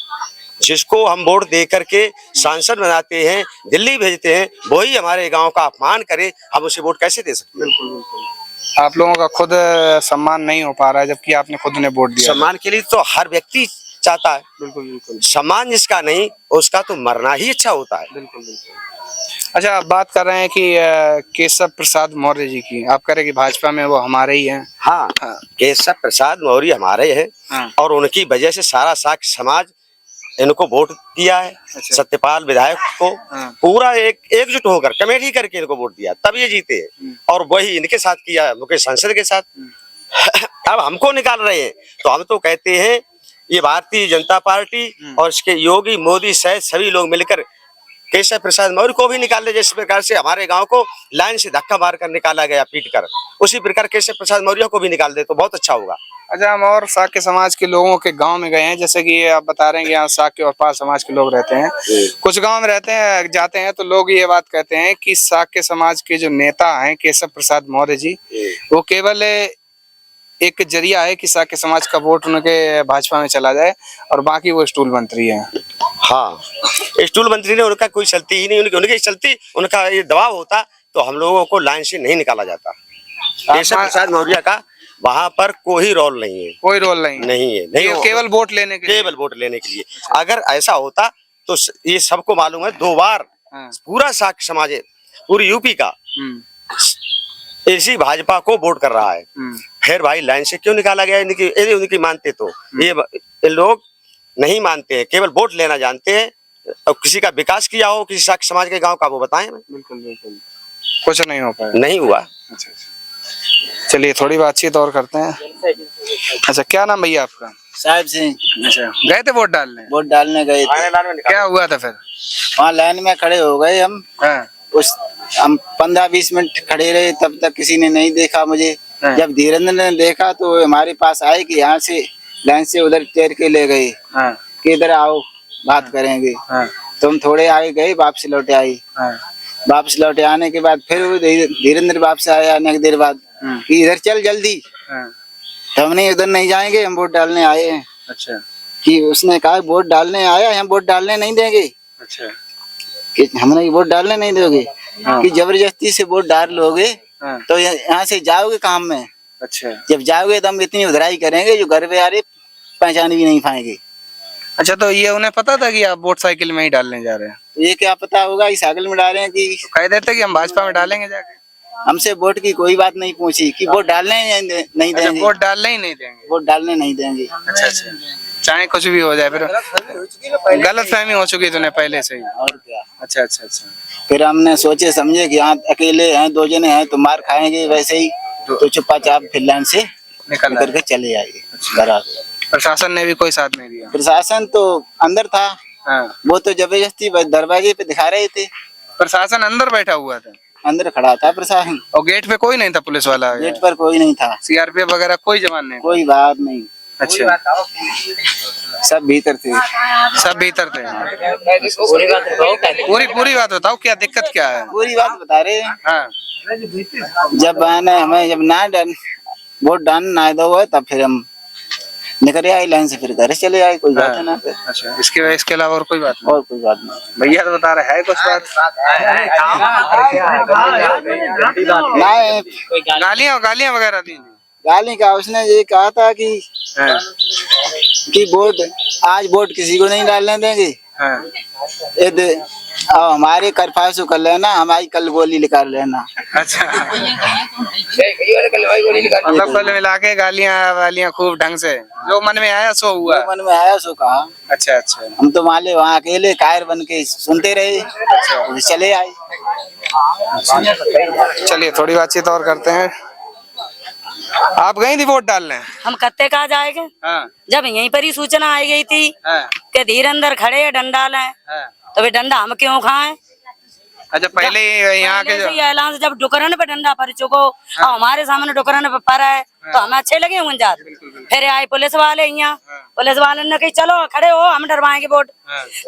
जिसको हम वोट दे करके सांसद बनाते हैं, दिल्ली भेजते हैं, वही हमारे गांव का अपमान करे, हम उसे वोट कैसे दे सकते हैं? बिल्कुल बिल्कुल। आप लोगों का खुद सम्मान नहीं हो पा रहा है, जबकि आपने खुद ने वोट दिया। सम्मान के लिए तो हर व्यक्ति चाहता है। बिल्कुल बिल्कुल। सम्मान जिसका नहीं, उसका तो मरना ही अच्छा होता है। बिल्कुल बिल्कुल। अच्छा, आप बात कर रहे हैं कि केशव प्रसाद मौर्य जी की, आप कह रहे हैं कि भाजपा में वो हमारे ही हैं। हाँ, केशव प्रसाद मौर्य हमारे हैं। और उनकी वजह से सारा साख समाज इनको वोट दिया है। अच्छा। सत्यपाल विधायक को पूरा एकजुट होकर कमेटी करके इनको वोट दिया, तब ये जीते। और वही इनके साथ किया मुकेश सांसद के साथ। अब हमको निकाल रहे हैं तो हम तो कहते हैं ये भारतीय जनता पार्टी और इसके योगी मोदी सहित सभी लोग मिलकर केशव प्रसाद मौर्य को भी निकाल ले। जिस प्रकार से हमारे गांव को लाइन से धक्का मारकर निकाला गया पीट कर, उसी प्रकार केशव प्रसाद मौर्य को भी निकाल दे तो बहुत अच्छा होगा। अच्छा, हम और साक्य समाज के लोगों के गांव में गए हैं, जैसे कि आप बता रहे हैं कि यहाँ साक्य और पाल समाज के लोग रहते हैं। कुछ गांव में रहते हैं, जाते हैं तो लोग ये बात कहते हैं कि साक्य समाज के जो नेता हैं केशव प्रसाद मौर्य जी, वो केवल एक जरिया है कि साक्य समाज का वोट उनके भाजपा में चला जाए, और बाकी वो स्टूल मंत्री है। हाँ, स्टूल मंत्री ने, उनका कोई चलती ही नहीं, उनकी चलती, उनका ये दबाव होता तो हम लोगों को लाइन से नहीं निकाला जाता। केशव प्रसाद मौर्य का वहाँ पर कोई रोल नहीं है। कोई रोल नहीं है। नहीं, केवल वोट लेने के लिए। केवल वोट लेने के लिए। अगर ऐसा होता तो ये सबको मालूम है, 2 बार पूरा साक्य समाज है, पूरी यूपी का इसी भाजपा को वोट कर रहा है। फिर भाई लाइन से क्यों निकाला गया? उनकी मानते तो ये लोग नहीं मानते हैं, केवल वोट लेना जानते हैं। और किसी का विकास किया हो किसी साक्ष्य समाज के गांव का वो बताएं हमें। बिल्कुल बिल्कुल कुछ नहीं हो पाया। नहीं हुआ। अच्छा अच्छा चलिए थोड़ी बातचीत और करते हैं। अच्छा क्या नाम भैया आपका? साहिब सिंह। अच्छा गए थे वोट डालने? वोट डालने गए थे। क्या हुआ था फिर? वहाँ लाइन में खड़े हो गए हम। हाँ। हम 15-20 मिनट खड़े रहे, तब तक किसी ने नहीं देखा मुझे। हाँ। जब धीरेन्द्र ने देखा तो हमारे पास आए कि यहाँ से लाइन से उधर तैर के ले गए हाँ। कि इधर आओ बात करेंगे। हाँ। तो हम थोड़े आगे गए, वापस लौटे आई। हाँ। वापस लौटे आने के बाद फिर वो धीरेन्द्र वापस आया आने की देर बाद कि इधर चल जल्दी। हाँ। तो हमने उधर नहीं जाएंगे, हम वोट डालने आए हैं। अच्छा कि उसने कहा वोट डालने आया है, हम वोट डालने नहीं देंगे। अच्छा कि हमने वोट डालने नहीं दोगे। हाँ। कि जबरदस्ती से वोट डाल लोगे हाँ। तो यहाँ से जाओगे काम में। अच्छा जब जाओगे तो हम इतनी उधराई करेंगे जो घर पे आ रहे पहचान भी नहीं पाएंगे। अच्छा तो ये उन्हें पता था कि आप वोट साइकिल में ही डालने जा रहे हैं? तो ये क्या पता होगा कि साइकिल में डालें कि तो कह देते कि हम भाजपा में डालेंगे जाके। हमसे वोट की कोई बात नहीं पूछी कि वोट डालने नहीं अच्छा देंगे। वोट डालने ही नहीं देंगे। वोट डालने नहीं देंगे। अच्छा अच्छा चाहे कुछ भी हो जाए फिर गलत फहमी हो चुकी तुमने पहले से ही। और क्या। अच्छा अच्छा अच्छा फिर हमने सोचे समझे कि यहाँ अकेले हैं, 2 जने हैं तो मार खाएंगे वैसे ही। तो चुप्पा चाप फिर लाइन से निकल करके चले आए घर आ गए। प्रशासन ने भी कोई साथ नहीं दिया? प्रशासन तो अंदर था। हाँ। वो तो जबरदस्ती बस दरवाजे पे दिखा रहे थे। प्रशासन अंदर बैठा हुआ था? अंदर खड़ा था प्रशासन। और गेट पे कोई नहीं था पुलिस वाला? गेट पर कोई नहीं था। सीआरपीएफ वगैरह कोई जवान नहीं? कोई बात नहीं। अच्छा सब भीतर थे। सब भीतर थे? पूरी बात बताओ क्या दिक्कत क्या है? पूरी बात बता रहे हैं। हाँ। जब हमें जब वोट डालना ना दो तब फिर हम निकल आए लाइन से, फिर घर चले आए। कोई बात है ना फिर। अच्छा इसके अलावा और कोई बात नहीं? और कोई बात नहीं। भैया तो बता रहे है कुछ बात? गालियां वगैरह दी? गाली का उसने ये कहा था कि वोट आज वोट किसी को नहीं डालने देंगे। हमारे कर फासू कर लेना, हमारी कल गोली निकाल लेना। अच्छा मतलब कुल मिला के गालियां वालियां खूब ढंग से जो मन में आया सो हुआ। मन में आया सो कहा। अच्छा अच्छा हम तो माले वहाँ अकेले कायर बन के सुनते रहे। अच्छा। चले आए। चलिए थोड़ी बातचीत और करते हैं। आप गई थी वोट डालने? हम कत्ते कहाँ जाएंगे? हाँ। जब यहीं पर ही सूचना आई गई थी कि धीरेन्द्र खड़े हैं डंडा लें, तो वे डंडा हम क्यों खाएं? अच्छा पहले यहाँ के जो ऐलान से जब डुकरन पे डंडा पर चुको और हमारे सामने डुकरन पे पर है तो हमें अच्छे लगे होंगे जात। फिर आए पुलिस वाले यहाँ, पुलिस वाले ने कही चलो खड़े हो हम डरवाएंगे वोट।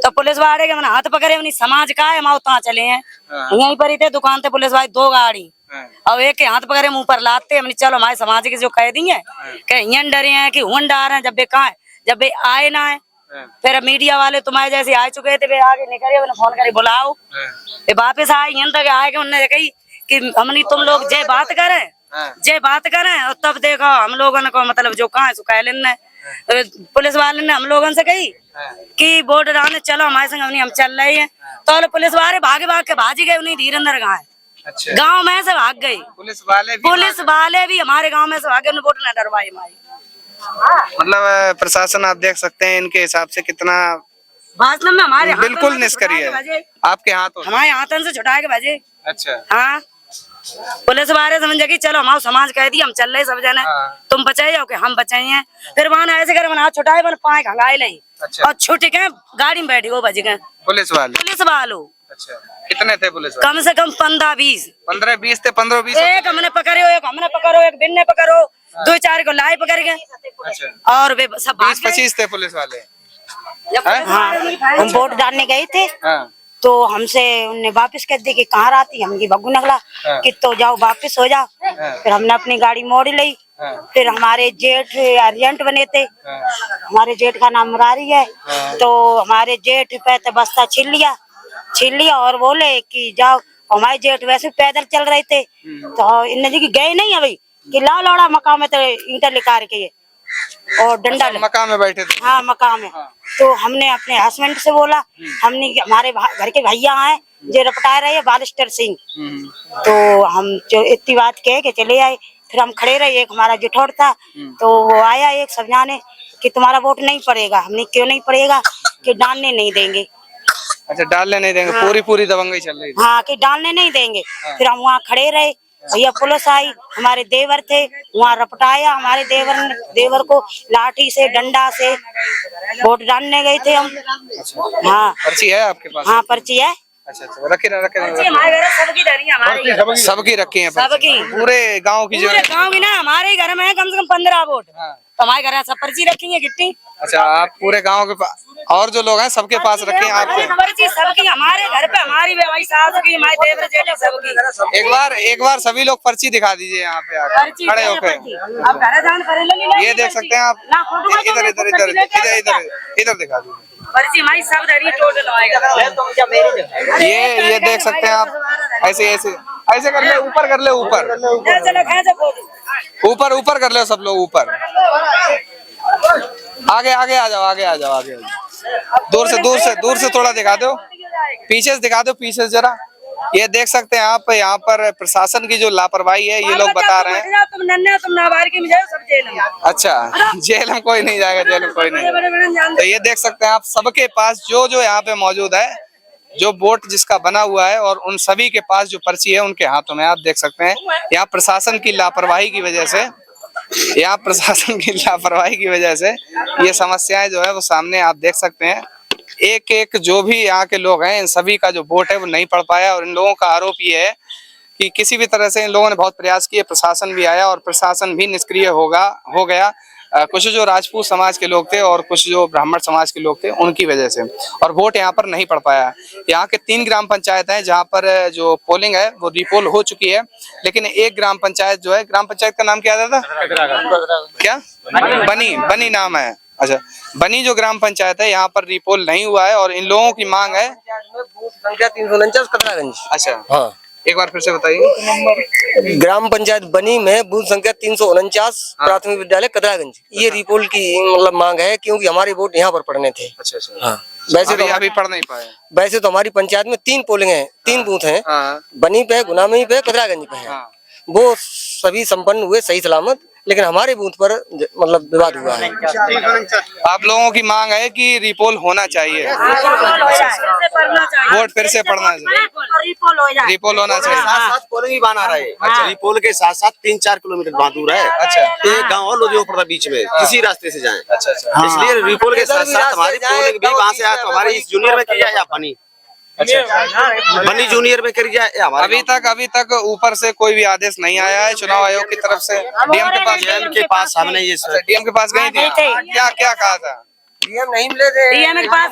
तो पुलिस वाले के मैंने हाथ पकड़े, उन्हीं समाज का है, हम उतना चले हैं। यहीं पर ही थे दुकान थे पुलिस वाले 2 गाड़ी और एक के हाथ पकड़े मुंह पर लाते। हमने चलो हमारे समाज के जो कैदी है कहीं डरे हैं कि हुन डर है। जब वे कहा जब वे आए ना है फिर मीडिया वाले तुम्हारे जैसे आ चुके थे, वे आगे निकले, उन्हें फोन करे बुलाओ। वे वापस आए यहाँ तक आए कि उन्होंने कही कि हमने तुम लोग जय बात करें और तब देखो हम लोगों ने को मतलब जो कहा सो कह लेना। पुलिस वाले ने हम लोगों से कही कि वोट डालने चलो हमारे संग, हम चल रहे हैं। तो पुलिस वाले भाग के भाजी गए, उन्हीं धीरेन्द्र गाँव अच्छा। गाँव में से भाग गई। पुलिस वाले भी हमारे गाँव में से भागे, उन्हें वोट न डरवाई हमारी। मतलब प्रशासन आप देख सकते हैं इनके हिसाब से कितना भाषण में हमारे बिल्कुल निष्क्रिय है। आपके हाथ हमारे हाथन से छुटा के बजे। अच्छा हाँ पुलिस वाले समझे कि चलो हमारा समाज कह दी हम चल रहे सब जने। तुम बचाई जाओ कि हम बचाइए। फिर वहां ऐसे करे हाथ छुटाए मैंने पाए खंगाए ली। अच्छा। और छुट के गाड़ी में बैठी वो बज गए पुलिस वालों। अच्छा कितने थे पुलिस वाले? कम से कम 15-20 थे। 15-20 एक हमने पकड़ो, एक बिन ने पकड़ो, 2-4 को लाए पकड़ गए। अच्छा। और वे सब 20-25 थे पुलिस वाले। हाँ हम वोट डालने गए थे। हाँ। तो हमसे उनने वापस कर दी कि कहाँ रहती, हम ये बग्गू नगला। हाँ। कि तो जाओ वापस हो जाओ। हाँ। फिर हमने अपनी गाड़ी मोड़ ली। हाँ। फिर हमारे जेठ अर्जेंट बने थे। हाँ। हमारे जेठ का नाम मुरारी है। हाँ। तो हमारे जेठ पे तो बस्ता छीन लिया और बोले कि जाओ। हमारे जेठ वैसे पैदल चल रहे थे तो इन्हें जी गए नहीं अभी कि ला लौड़ा मकान में तो ईंटा लेकर के और डंडा मकान में बैठे थे। हाँ मकान में। हाँ। तो हमने अपने हस्बैंड से बोला, हमने हमारे घर के भैया हैं जो रपटा रहे हैं बालिस्टर सिंह। तो हम जो इतनी बात कहे के चले आए। फिर हम खड़े रहे, एक हमारा जिठौर था तो वो आया एक समझाने कि तुम्हारा वोट नहीं पड़ेगा। हमने क्यों नहीं पड़ेगा? कि डालने नहीं देंगे। अच्छा, डालने नहीं देंगे। हाँ। पूरी दबंगई चल रही थी। हाँ, कि डालने नहीं देंगे। फिर हम वहाँ खड़े रहे, भैया पुलिस आई, हमारे देवर थे वहाँ रपटाया, हमारे देवर को लाठी से डंडा से वोट डालने गए थे हम। हाँ, पर्ची है आपके पास? हाँ पर्ची है। अच्छा, रखे हमारे घर सबकी धरी हमारे सबकी रखी है सबकी। पूरे गांव की जो पूरे गाँव की ना, हमारे घर में है कम से कम 15 वोट। तो हमारे घर सब पर्ची रखी है गिट्टी। अच्छा, आप पूरे गांव के और जो लोग हैं सबके पास रखे हैं आपके? पर्ची सबकी हमारे घर पे, हमारी भाई साहब की, हमारे देवर जेठी सबकी। एक बार सभी लोग पर्ची दिखा दीजिए यहाँ पे आकर खड़े होकर। अब घर जान करे ये देख सकते हैं आप, इधर इधर इधर इधर इधर इधर दिखा दीजिए पर्ची हमारी सब धरी टोटल आएगा। ये देख सकते हैं आप। ऐसे ऐसे ऐसे कर ले, ऊपर कर ले, ऊपर ऊपर ऊपर कर ले सब लोग, ऊपर। आगे आगे आ जाओ, आगे आ जाओ, आगे आ जाओ। दूर से थोड़ा दिखा दो, पीछे से दिखा दो, पीछे से जरा। ये देख सकते हैं आप, यहाँ पर प्रशासन की जो लापरवाही है ये लोग बता रहे हैं। तुम नन्हे तुम नाबालिग में जाओ सब जेल में। अच्छा, जेल में कोई नहीं जाएगा, जेल में कोई नहीं। तो ये देख सकते हैं आप, सबके पास जो यहाँ पे मौजूद है, जो वोट जिसका बना हुआ है, और उन सभी के पास जो पर्ची है उनके हाथों में। आप देख सकते हैं यहाँ प्रशासन की लापरवाही की वजह से, ये समस्याएं जो है वो सामने आप देख सकते हैं। एक एक जो भी यहाँ के लोग हैं, इन सभी का जो वोट है वो नहीं पड़ पाया। और इन लोगों का आरोप ये है कि किसी भी तरह से इन लोगों ने बहुत प्रयास किए, प्रशासन भी आया और प्रशासन भी निष्क्रिय हो गया। कुछ जो राजपूत समाज के लोग थे और कुछ जो ब्राह्मण समाज के लोग थे उनकी वजह से, और वोट यहाँ पर नहीं पड़ पाया। यहाँ के 3 ग्राम पंचायत हैं जहाँ पर जो पोलिंग है वो रिपोल हो चुकी है, लेकिन एक ग्राम पंचायत जो है, ग्राम पंचायत का नाम क्या था? क्या? बनी नाम है। अच्छा, बनी जो ग्राम पंचायत है यहाँ पर रिपोल नहीं हुआ है, और इन लोगों की मांग है बूथ संख्या 349 कतरागंज। अच्छा, हाँ, एक बार फिर से बताइए। ग्राम पंचायत बनी में बूथ संख्या 349 प्राथमिक विद्यालय कतरागंज, ये रिपोल की मतलब मांग है, क्योंकि हमारे वोट यहाँ पर पड़ने थे। अच्छा अच्छा। हाँ, वैसे तो अभी पढ़ नहीं पाए। वैसे तो हमारी पंचायत में 3 पोलिंग है, 3 बूथ हैं। बनी पे, गुना में पे, कतरागंज पे है। वो सभी संपन्न हुए सही सलामत, लेकिन हमारे बूथ पर मतलब विवाद हुआ है। आप लोगों की मांग है कि रिपोल होना चाहिए, वोट फिर से पड़ना चाहिए, रिपोल होना चाहिए। साथ पोलिंग भी बना रहे। अच्छा, रिपोल के साथ साथ 3-4 किलोमीटर वहाँ दूर है। अच्छा, एक गाँव और लोधियों पड़ता बीच में, किसी रास्ते से जाएं। अच्छा, इसलिए रिपोल के साथ साथ हमारी पोलिंग भी वहाँ से आए तो हमारी इस जूनियर में की जाए या बनी। अच्छा, बनी जूनियर में करी जाए। अभी तक ऊपर से कोई भी आदेश नहीं आया है चुनाव आयोग की तरफ से। डीएम के पास हमने ये डीएम के पास गई थी, क्या कहा था? डीएम नहीं मिले थे, डीएम के पास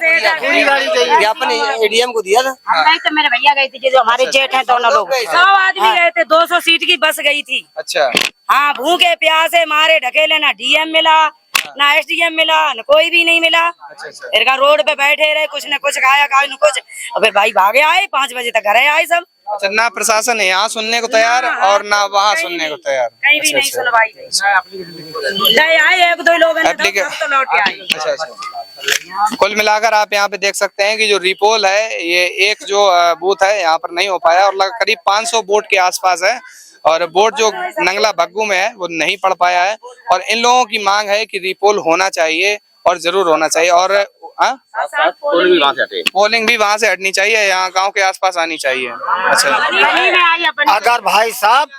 ज्ञापन एडीएम को दिया था। नहीं तो मेरे भैया गए थे, जो हमारे जेठ हैं दोनों लोग, 100 आदमी गए थे। 200 सीट की बस गई थी। अच्छा, हाँ, भूखे प्यासे मारे ढकेले, ना डीएम मिला ना एसडीएम मिला, न कोई भी नहीं मिला। फिर रोड पे बैठे रहे, कुछ न कुछ खाया न कुछ, और फिर भाई भागे आए, 5 बजे तक घर आए सब। अच्छा, ना प्रशासन है यहाँ सुनने को तैयार और ना वहाँ सुनने को तैयार, कहीं भी नहीं सुनवाई गई। आए 1-2 लोग तो लौटे आए। अच्छा, कुल मिलाकर आप यहाँ पे देख सकते हैं कि जो रिपोल है ये एक जो बूथ है यहाँ पर नहीं हो पाया, और करीब 500 वोट के आसपास है, और वोट जो नंगला भग्गू में है वो नहीं पड़ पाया है। और इन लोगों की मांग है कि रिपोल होना चाहिए, और जरूर होना चाहिए, और पोलिंग भी वहाँ से हटनी चाहिए, यहाँ गांव के आसपास आनी चाहिए। अच्छा, अगर भाई साहब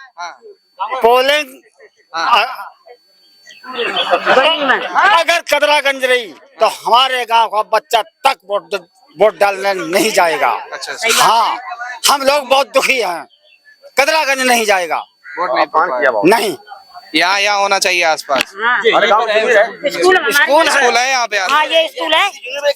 पोलिंग अगर कदरागंज रही तो हमारे गांव का बच्चा तक वोट डालने नहीं जाएगा। अच्छा, हाँ, हम लोग बहुत दुखी हैं, कदरागंज नहीं जाएगा, वोट नहीं। यहाँ होना चाहिए आसपास। स्कूल है यहाँ पे। हाँ, ये स्कूल है,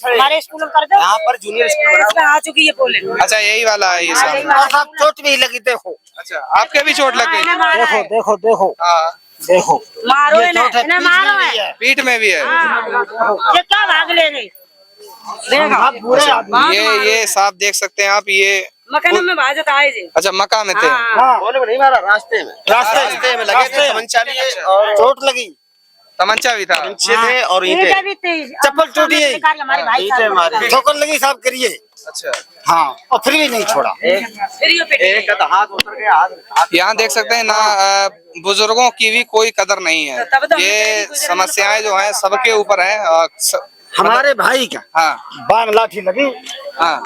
हमारे स्कूल में कर दो। यहाँ पर जूनियर स्कूल आ चुकी है पोलिंग। अच्छा, यही वाला है ये सामने। सब चोट भी लगी, देखो। अच्छा, आपके भी चोट लग गई? देखो देखो देखो, हाँ, देखो, मारो इन्हें, मारो है, पीठ में भी है। ये क्या भाग ले गई? ये साफ देख सकते हैं आप, ये मकान में भाजत आए जी। अच्छा, मक्का में थे। नहीं मारा, रास्ते में लगे थे, तमंचा लिए और चोट लगी, तमंचा भी था, थे और ईंटें भी थी, चप्पल टूटी, हमारे भाई ठोकर लगी, साफ करिए। अच्छा, हाँ, और फिर भी नहीं छोड़ा। यहाँ देख सकते हैं ना, बुजुर्गों की भी कोई कदर नहीं है। ये समस्याएं जो हैं सबके ऊपर है। हमारे भाई का हाँ बाम लाठी लगी, हाँ,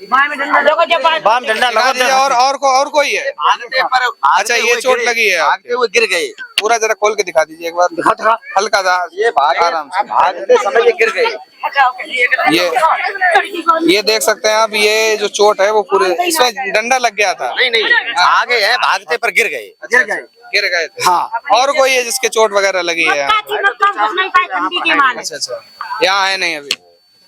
बाम डंडा लगा जी, और कोई है? अच्छा, ये चोट लगी है, भागते हुए गिर गए। पूरा जरा खोल के दिखा दीजिए एक बार, हल्का सा, ये आराम से। भागते समय ये गिर गए। ये देख सकते हैं आप, ये जो चोट है वो पूरे, इसमें डंडा लग गया था। नहीं आगे है, भागते पर गिर गए। गिर गए थे। हाँ, और कोई है जिसके चोट वगैरह लगी है? अच्छा, यहाँ है नहीं अभी।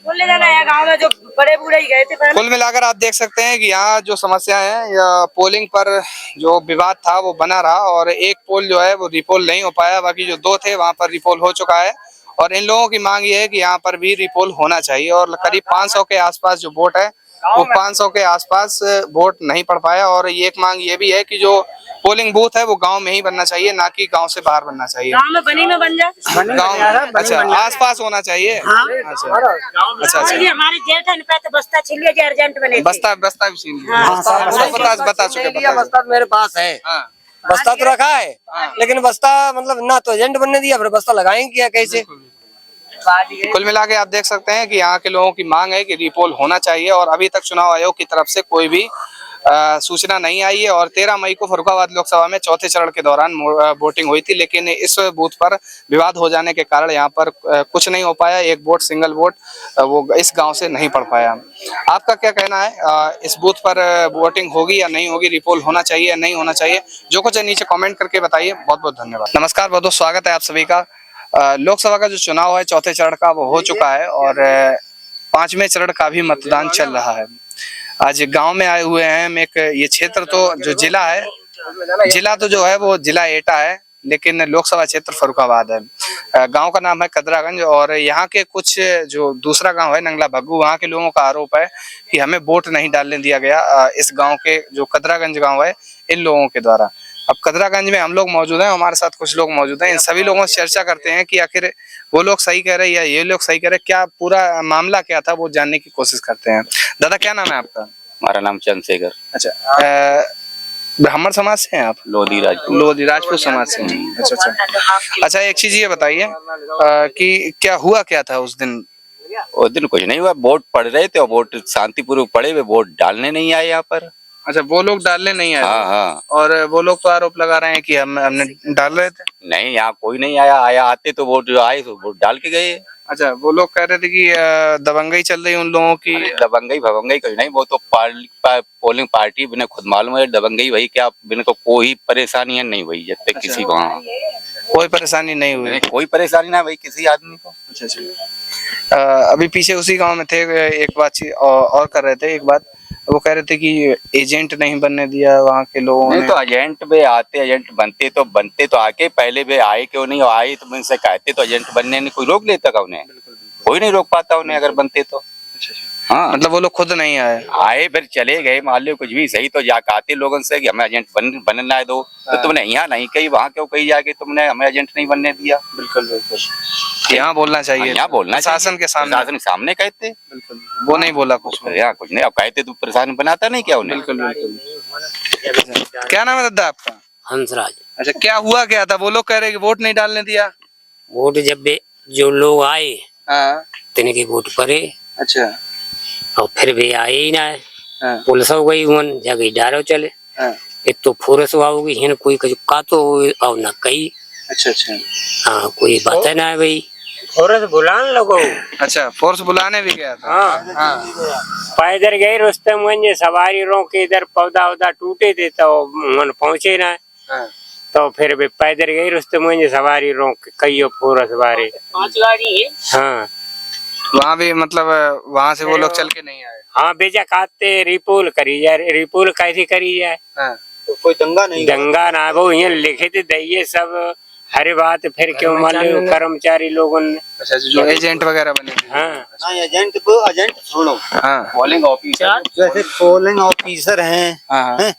गाँव में जो बड़े बूढ़े ही गए थे। कुल मिलाकर आप देख सकते हैं कि यहाँ जो समस्या है, या पोलिंग पर जो विवाद था वो बना रहा, और एक पोल जो है वो रिपोल नहीं हो पाया, बाकी जो 2 थे वहाँ पर रिपोल हो चुका है। और इन लोगों की मांग ये है कि यहाँ पर भी रिपोल होना चाहिए। और करीब 500 के आसपास जो वोट है वो 500 के आसपास वोट नहीं पड़ पाया। और ये एक मांग ये भी है कि जो पोलिंग बूथ है वो गांव में ही बनना चाहिए, ना कि गांव से बाहर बनना चाहिए। गांव में बनी में बन जाए, गांव, अच्छा, आसपास होना चाहिए। अच्छा, हमारे जेठ पे तो बस्ता छिल लिया अर्जेंट बने, बस्ता भी छीन लिया। बता चुके, बस्ता मेरे पास है, बस्ता तो रखा है, लेकिन बस्ता मतलब ना तो एजेंट बनने दिया, फिर बस्ता लगाएंगे क्या, कैसे? कुल मिला के आप देख सकते हैं कि यहाँ के लोगों की मांग है कि रिपोल होना चाहिए। और अभी तक चुनाव आयोग की तरफ से कोई भी सूचना नहीं आई है। और 13 मई को फर्रुखाबाद लोकसभा में चौथे चरण के दौरान वोटिंग हुई थी, लेकिन इस बूथ पर विवाद हो जाने के कारण यहाँ पर कुछ नहीं हो पाया। एक वोट, सिंगल वोट वो इस गांव से नहीं पड़ पाया। आपका क्या कहना है, इस बूथ पर वोटिंग होगी या नहीं होगी, रिपोल होना चाहिए या नहीं होना चाहिए? जो कुछ है नीचे कॉमेंट करके बताइए। बहुत बहुत धन्यवाद। नमस्कार, बहुत बहुत स्वागत है आप सभी का। लोकसभा का जो चुनाव है चौथे चरण का वो हो चुका है, और 5वें चरण का भी मतदान चल रहा है। आज गांव में आए हुए हैं हम। एक ये क्षेत्र तो जो जिला है, जिला तो जो है वो जिला एटा है, लेकिन लोकसभा क्षेत्र फर्रुखाबाद है। गांव का नाम है कदरागंज। और यहाँ के कुछ जो दूसरा गांव है नंगला भग्गू, वहाँ के लोगों का आरोप है कि हमें वोट नहीं डालने दिया गया इस गांव के जो कदरागंज गांव है इन लोगों के द्वारा। अब कदरागंज में हम लोग मौजूद हैं, हमारे साथ कुछ लोग मौजूद हैं। इन सभी लोगों से चर्चा करते हैं कि आखिर वो लोग सही कह रहे हैं या ये लोग सही कह रहे हैं, क्या पूरा मामला क्या था वो जानने की कोशिश करते हैं। दादा, क्या नाम है आपका? हमारा नाम चंद्रशेखर। अच्छा, ब्राह्मण समाज से हैं आप? लोधी राजपूत समाज से हैं। अच्छा, एक चीज ये बताइए कि क्या हुआ क्या था उस दिन? कुछ नहीं हुआ, वोट पड़ रहे थे और वोट शांतिपूर्वक पड़े हुए, वोट डालने नहीं आए यहाँ पर। अच्छा, वो लोग डालने नहीं आए? हाँ। और वो लोग तो आरोप लगा रहे हैं कि हमने डाल रहे थे। नहीं, यहाँ कोई नहीं आया आते तो वोट जो आए तो वोट डाल के गए। अच्छा, वो लोग कह रहे थे कि दबंगई चल रही उन लोगों की। दबंगई भवंगई कहीं नहीं, वो तो पोलिंग पार्टी बिना खुद मालूम है। दबंगई वही क्या, बिना को कोई परेशानी नहीं हुई जब तक। किसी को कोई परेशानी नहीं हुई? कोई परेशानी ना भाई किसी आदमी को। अच्छा, अभी पीछे उसी गांव में थे, एक बातचीत और कर रहे थे। एक बात वो कह रहे थे कि एजेंट नहीं बनने दिया वहाँ के लोगों ने। तो एजेंट में आते, एजेंट बनते तो आके, पहले वे आए क्यों नहीं आए तो उनसे कहते तो एजेंट बनने नहीं कोई रोक लेता का उन्हें। कोई नहीं रोक पाता उन्हें अगर बनते तो। हाँ, मतलब वो लोग खुद नहीं आए फिर चले गए। मान लो कुछ भी सही तो जा कहते लोगों से कि हमें एजेंट बनना दो, तो तुमने यहाँ नहीं कही, वहाँ क्यों कही जाके तुमने हमें एजेंट नहीं बनने दिया। बिल्कुल, यहाँ बोलना चाहिए, यहाँ बोलना शासन के सामने कहते। बिल्कुल, वो नहीं बोला कुछ। यहाँ कुछ नहीं, अब कहते तो प्रशासन बनाता नहीं क्या उन्हें। बिल्कुल। क्या नाम है दादा आपका? हंसराज। अच्छा, क्या हुआ क्या था? वो लोग कह रहे कि वोट नहीं डालने दिया। वोट जब जो लोग आए तिनके वोट पड़े। अच्छा, और फिर भी आए ही ना है। पुलिस हो गई उन जगह डारो चले। एक तो फोर्स होगी हिन कोई का तो और ना कई। अच्छा। हाँ, कोई बात है ना भाई, फोर्स बुलाने लगो। अच्छा, फोर्स बुलाने भी गया था। हाँ। पैदल गए रास्ते में सवारी रोके, इधर पौधा उधा टूटे थे तो मन पहुंचे ना। तो फिर भी पैदल गई रास्ते में सवारी रोक कई फोर्स बारे 5 गाड़ी है। हाँ, वहाँ भी मतलब वहाँ से वो लोग चल के नहीं आए। हाँ, बेजा खाते रिपोल करी जाए। रिपोल कैसे करी जाए? तो कोई दंगा ना वो यहाँ लिखे थे दइए सब हर बात। फिर क्यों मान लो कर्मचारी लोगों ने। अच्छा, जो एजेंट वगैरह बने थे। हाँ, एजेंट छोड़ो, पोलिंग ऑफिसर, जैसे पोलिंग ऑफिसर हैं,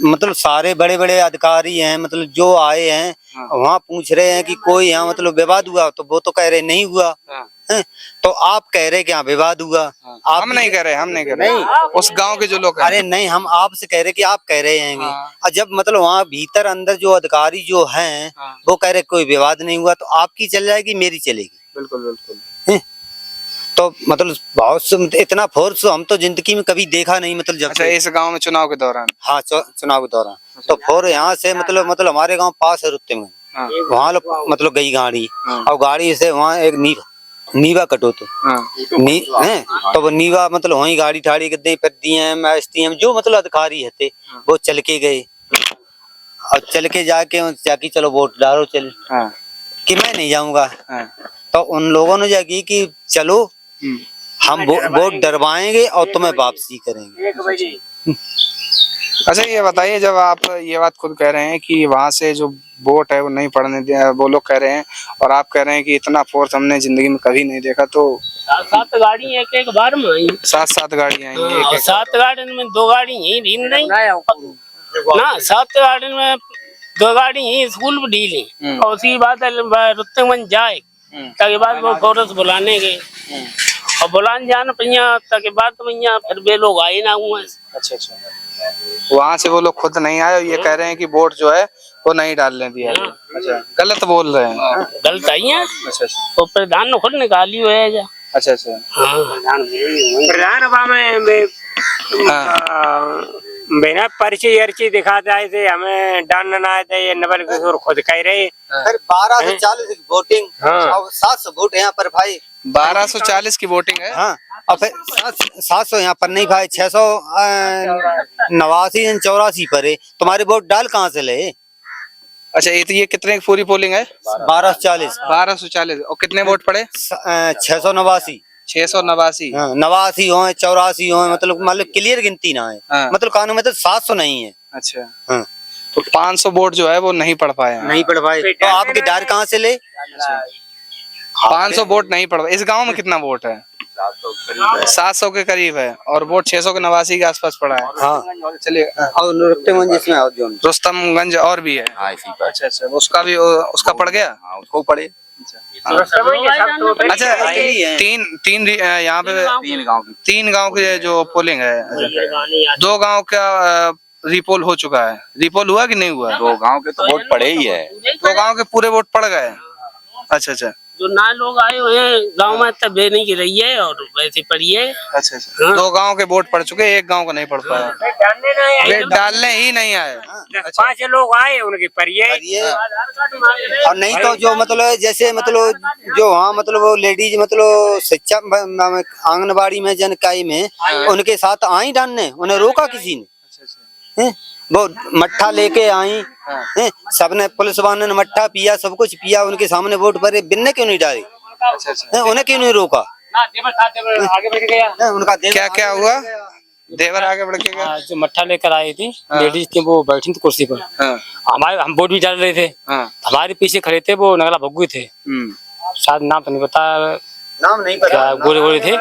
मतलब सारे बड़े बड़े अधिकारी हैं, मतलब जो आए हैं वहाँ पूछ रहे हैं कि कोई यहाँ मतलब विवाद हुआ, तो वो तो कह रहे नहीं हुआ। तो आप कह रहे कि यहाँ विवाद हुआ। आप हम नहीं कह रहे, हम नहीं कह रहे, उस गांव के जो लोग हैं। अरे नहीं, हम आपसे कह रहे कि आप कह रहे हैं। हाँ। और जब मतलब वहाँ भीतर अंदर जो अधिकारी जो हैं वो कह रहे कोई विवाद नहीं हुआ, तो आपकी चल जाएगी, मेरी चलेगी। बिल्कुल बिल्कुल। तो मतलब बहुत इतना फोर्स हम तो जिंदगी में कभी देखा नहीं, मतलब जब अच्छा, इस गांव में चुनाव के दौरान? हाँ, चुनाव के दौरान। तो फोर यहाँ से मतलब हमारे गांव पास है रुत्तेमगंज, वहाँ मतलब गई गाड़ी, और गाड़ी से वहाँ एक नीवा कटो तो तो वो नीवा मतलब वही गाड़ी ठाड़ी कर दी, फिर डीएम एसडीएम जो मतलब अधिकारी है वो चल के गए, और चल के जाके चलो वोट डालो चल, कि मैं नहीं जाऊंगा। तो उन लोगों ने जाकी कि चलो हम वोट डरवाएंगे और तुम्हें वापसी करेंगे। अच्छा, ये बताइए, जब आप ये बात खुद कह रहे हैं कि वहाँ से जो वोट है वो नहीं पड़ने दिया, वो लोग कह रहे हैं, और आप कह रहे हैं कि इतना फोर्स हमने जिंदगी में कभी नहीं देखा, तो 7 गाड़ी एक बार में आई, 7 गाड़ियाँ आई, 7 गाड़ी में 2 गाड़ी ही ढील नहीं ना, 7 गाड़ी में 2 गाड़ी ही स्कूल में ढीली, और उसी बात रुत्तेमगंज जाए ताकि बाद वो फोर्स बुलाने गए, और बुलाने जाना पहिया ताकि बाद में फिर वे लोग आए ना हुआ। अच्छा, वहाँ से वो लोग खुद नहीं आए, ये कह रहे हैं कि वोट जो है वो नहीं डालने दिया। अच्छा, गलत बोल रहे हैं? गलत आई है। अच्छा, तो प्रधान ने खुद निकाली हुआ है। अच्छा, प्रधान में बिना पर्ची अर्ची दिखाते आए थे, हमें डालना आए थे, ये नवल किशोर खुद कह रहे। फिर 1240 की वोटिंग, 700 वोट यहाँ पर भाई, 1240 की वोटिंग है। हाँ, और फिर 700 यहाँ पर नहीं भाई, 689 पर है, तुम्हारे वोट डाल कहाँ से ले? अच्छा, ये कितने की पूरी पोलिंग है? 1240। 1240, और कितने वोट पड़े? 689। 689। 89 हो 84 हो, मतलब क्लियर गिनती ना है, मतलब कानून में तो 700 नहीं है। अच्छा, तो 500 वोट जो है वो नहीं पड़ पाए। नहीं पड़ पाए, तो आपके डार कहाँ से ले? 500 वोट नहीं पड़ पाए। इस गांव में कितना वोट है? 700 के करीब है, और वोट 689 के आसपास पड़ा है। हाँ, चलिए, और रुस्तमगंज और भी है। अच्छा, उसका पड़ गया, उसको पड़े। अच्छा, तीन यहाँ पे 3 गांव के जो पोलिंग है, 2 गांव का रिपोल हो चुका है। रिपोल हुआ कि नहीं हुआ? 2 गांव के तो वोट पड़े ही है। 2 गांव के पूरे वोट पड़ गए। अच्छा, जो ना लोग आए हुए हैं गाँव में तब वे नहीं रही है, और वैसे पड़ी है। अच्छा, 2 गांव के वोट पड़ चुके, 1 गांव का नहीं पड़ पाया, वे डालने ही नहीं आए। 5 लोग आए उनकी परिये, और नहीं तो जो मतलब जैसे मतलब जो वहाँ मतलब वो लेडीज मतलब शिक्षा आंगनबाड़ी में जनकाई में उनके साथ आई डालने, उन्हें रोका किसी ने? वो मट्ठा लेके आई, सबने पुलिस वालों ने मट्ठा पिया, सब कुछ पिया, उनके सामने वोट भरे, बिन्ने क्यों नहीं डाली? उन्हें क्यों नहीं रोका? आगे बढ़ गया। उनका क्या हुआ? देवर आगे बढ़ गया। जो मट्ठा लेकर आई थी लेडीज थी, वो बैठी थी कुर्सी पर, हम वोट भी डाल रहे थे, हमारे पीछे खड़े थे वो नगला भग्गू थे, शायद नाम तो नहीं पता, नाम नहीं पता, गोरे थे,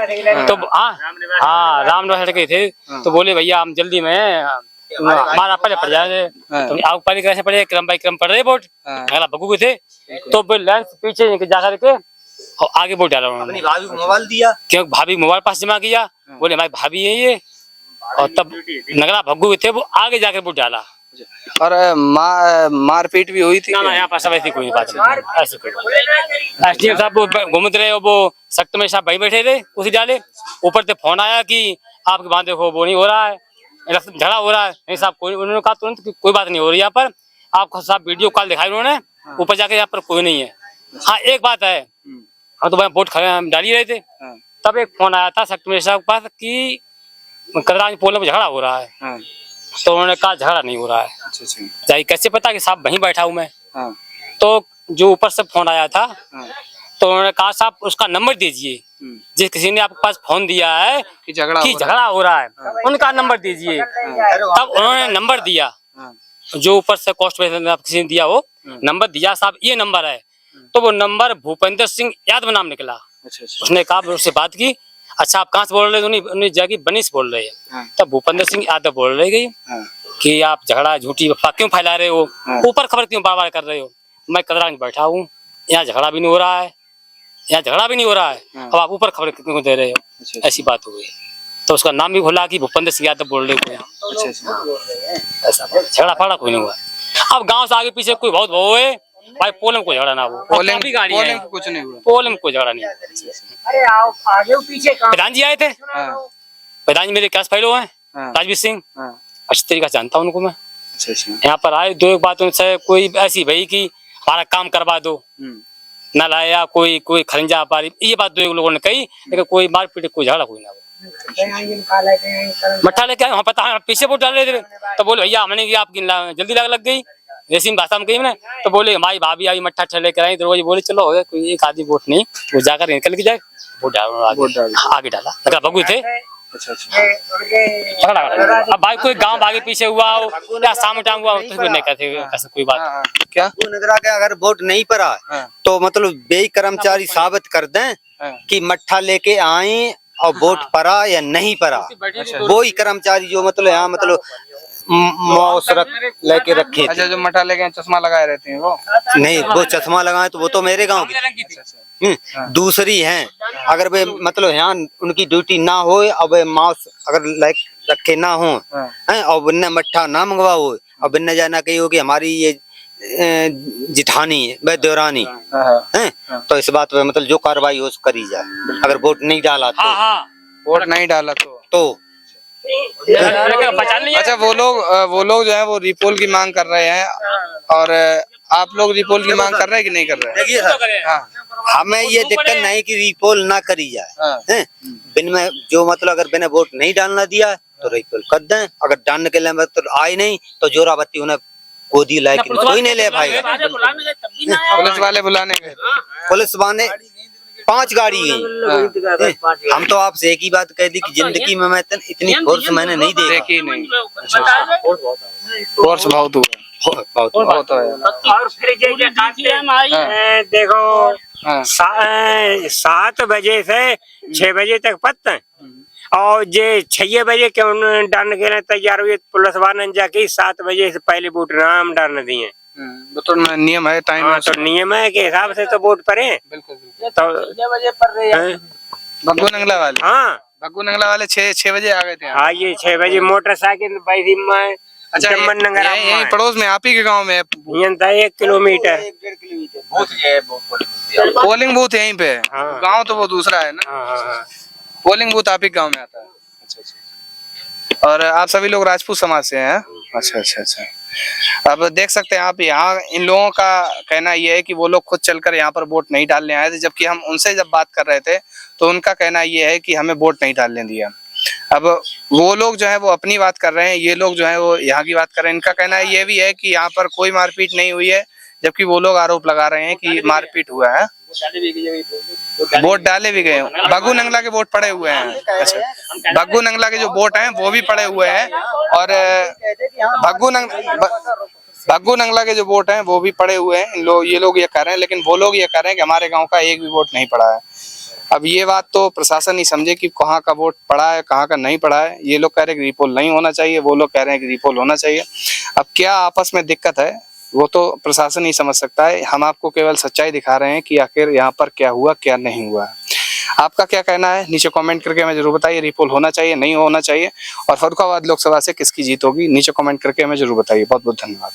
तो हाँ राम लड़के थे, तो बोले भैया हम जल्दी में हमारा पहले पड़ जाए, तो आप पहले कैसे पड़े, क्रम बाई क्रम पड़ रहे वोट, नगला भग्गू के थे, तो लाइन पीछे जा करके और आगे वोट डाला उन्होंने। भाभी को मोबाइल दिया, क्योंकि भाभी मोबाइल पास जमा किया, बोले हमारी भाभी है ये, और तब नगरा भग्गू थे वो आगे जाकर वोट डाला। और मारपीट भी हुई थी? ना यहाँ पर सब ऐसी कोई बात नहीं, ऐसी कोई एसडीएम साहब वो घूमते रहे, वो सख्त में साहब भाई बैठे थे उसी डाले, ऊपर से फोन आया कि आपके वहाँ देखो वो नहीं हो रहा है, झगड़ा हो रहा है। नहीं साहब कोई, उन्होंने कहा तुरंत कि कोई बात नहीं हो रही यहाँ पर, आपको साहब वीडियो कॉल दिखाई उन्होंने, ऊपर जाके यहाँ पर कोई नहीं है। हाँ एक बात है, हम तो वोट हम डाल ही रहे थे, तब एक फोन आया था सख्त में साहब के पास कि कदरांज पोल में झगड़ा हो रहा है, तो उन्होंने कहा झगड़ा नहीं हो रहा है। जाइए कैसे पता कि साहब वहीं बैठा हूँ मैं, तो जो ऊपर से फोन आया था तो उन्होंने कहा साहब उसका नंबर दीजिए, जिस किसी ने आपके पास फोन दिया है कि झगड़ा हो रहा है, उनका नंबर दीजिए। तब उन्होंने नंबर दिया, जो ऊपर से कॉस्ट पे किसी ने दिया, वो नंबर दिया साहब ये नंबर है, तो वो नंबर भूपेंद्र सिंह यादव नाम निकला। उसने कहा उससे बात की, अच्छा आप कहाँ से बोल रहे थे? उन्हें जाके बनी से बोल रहे हैं। तब भूपेंद्र सिंह यादव बोल रहे गई कि आप झगड़ा झूठी अफवाह क्यों फैला रहे हो, ऊपर खबर क्यों बार बार कर रहे हो, मैं कदरांज बैठा हूँ, यहाँ झगड़ा भी नहीं हो रहा है, यहाँ झगड़ा भी नहीं हो रहा है, अब आप ऊपर खबर कितने को दे रहे हो, ऐसी बात हो गई। तो उसका नाम भी खुला कि भूपेंद्र सिंह यादव बोल रहे को, ऐसा झगड़ा फाड़ा कोई नहीं हुआ। अब गांव से आगे पीछे कोई बहुत वो है भाई, पोल में कोई झगड़ा ना हो, पोलिंग गाड़ी पोलिंग कुछ नहीं हुआ, पोल में कोई झगड़ा नहीं। अरे आओ आगे पीछे प्रधान जी आए थे, प्रधान जी मेरे कैश फाइलो हैं, राजवीर सिंह, अच्छी तरीके से जानता हूँ उनको मैं। यहाँ पर आए, दो एक बात उनसे कोई ऐसी भाई कि हमारा काम करवा दो, न लाया कोई खरंजा पारी, ये बात दो एक लोगों ने कही, लेकिन कोई मारपीट कोई झगड़ा कोई ना हो। मट्ठा लेके वहाँ पता है पीछे वोट डाल रहे थे, तो बोले भैया हमने की आपकी जल्दी लग गई, जैसी भाषा में कही मैंने, तो बोले हमारी भाभी आई मट्ठा लेकर आई, तो बोले चलो हो गया कोई एक आदमी वोट नहीं, वो जाकर निकल के जाए वोट डाल आगे डाला, अगर बगू थे। अब भाई कोई गांव आगे पीछे हुआ हो या सामने टांग हुआ हो तो नहीं कहते कोई बात। क्या नगरा के अगर वोट नहीं पड़ा तो मतलब बेई कर्मचारी साबित कर दें कि मट्ठा लेके आए और वोट पड़ा या नहीं पड़ा, वो ही कर्मचारी जो मतलब यहाँ मतलब मौसरत लेके रखे। अच्छा, जो मट्ठा लेके चश्मा लगाए रहते हैं वो नहीं, वो चश्मा लगाए तो वो तो मेरे गांव की दूसरी हैं। अगर वे मतलब यहाँ उनकी ड्यूटी ना हो और वे माउस अगर लाइक रखे ना हो और बिन्ने मट्ठा ना मंगवा हो और बिन्ने जाना कही हो कि हमारी ये जिठानी है वह देवरानी है, तो इस बात पे मतलब जो कार्रवाई हो करी जाए। अगर वोट नहीं डाला तो वोट नहीं डाला तो अच्छा, वो लोग जो है वो रिपोल की मांग कर रहे हैं, और आप लोग रिपोल की मांग कर रहे हैं कि नहीं कर रहे हैं? हमें ये दिक्कत नहीं कि रिपोल ना करी जाए, बिन में जो मतलब अगर बिना वोट नहीं डालना दिया तो रिपोल कर दें, अगर डालने के लिए मतलब आए नहीं तो जोराबत्ती उन्हें गोदी लाए कोई नहीं ले पाएगा। पुलिस वाले बुलाने गए, पुलिस वाले 5 गाड़ी गई। हम तो आपसे एक ही बात कह दी कि जिंदगी में मैं इतनी फोर्स मैंने नहीं देखी नहीं। फोर्स बहुत हुआ, बहुत और फिर देखो 7 बजे से 6 बजे तक पत्ता और जे 6 बजे के डालने के लिए तैयार हुए पुलिस वाले जाके 7 बजे से पहले वोट नाम डालने दिए। तो नियम है, टाइम है, तो नियम है के हिसाब से तो वोट पड़े। बिल्कुल तो 6 बजे पड़ रहे हैं भग्गू नंगला वाले। हाँ, भग्गू नंगला वाले 6 बजे आ गए थे। हाँ, ये 6 बजे मोटरसाइकिल बैठी में। अच्छा, यही पड़ोस में आप ही के गांव में 1 किलोमीटर पोलिंग बूथ यहीं पे। गांव तो वो दूसरा है ना, पोलिंग बूथ आप ही गांव में आता है। अच्छा, और आप सभी लोग राजपूत समाज से हैं? अच्छा। अब देख सकते हैं आप, यहाँ इन लोगों का कहना ये है कि वो लोग खुद चलकर यहाँ पर वोट नहीं डालने आए थे, जबकि हम उनसे जब बात कर रहे थे तो उनका कहना ये है कि हमें वोट नहीं डालने दिया। अब वो लोग जो है वो अपनी बात कर रहे हैं, ये लोग जो है वो यहाँ की बात कर रहे हैं। इनका कहना ये भी है कि यहाँ पर कोई मारपीट नहीं हुई है, जबकि वो लोग आरोप लगा रहे हैं कि मारपीट हुआ है। वोट डाले भी गए, भग्गू नंगला के वोट पड़े हुए हैं। अच्छा, भग्गू नंगला के जो वोट हैं वो भी पड़े हुए हैं, और भग्गू नंगला के जो वोट हैं वो भी पड़े हुए हैं। ये लोग ये कह रहे हैं, लेकिन वो लोग ये कह रहे हैं कि हमारे गांव का एक भी वोट नहीं पड़ा है। अब ये बात तो प्रशासन ही समझे कि कहाँ का वोट पड़ा है, कहाँ का नहीं पड़ा है। ये लोग कह रहे हैं कि रिपोल नहीं होना चाहिए, वो लोग कह रहे हैं कि रिपोल होना चाहिए। अब क्या आपस में दिक्कत है वो तो प्रशासन ही समझ सकता है। हम आपको केवल सच्चाई दिखा रहे हैं कि आखिर यहाँ पर क्या हुआ क्या नहीं हुआ। आपका क्या कहना है नीचे कमेंट करके हमें जरूर बताइए। रिपोल होना चाहिए, नहीं होना चाहिए, और फर्रुखाबाद लोकसभा से किसकी जीत होगी नीचे कमेंट करके हमें जरूर बताइए। बहुत बहुत धन्यवाद।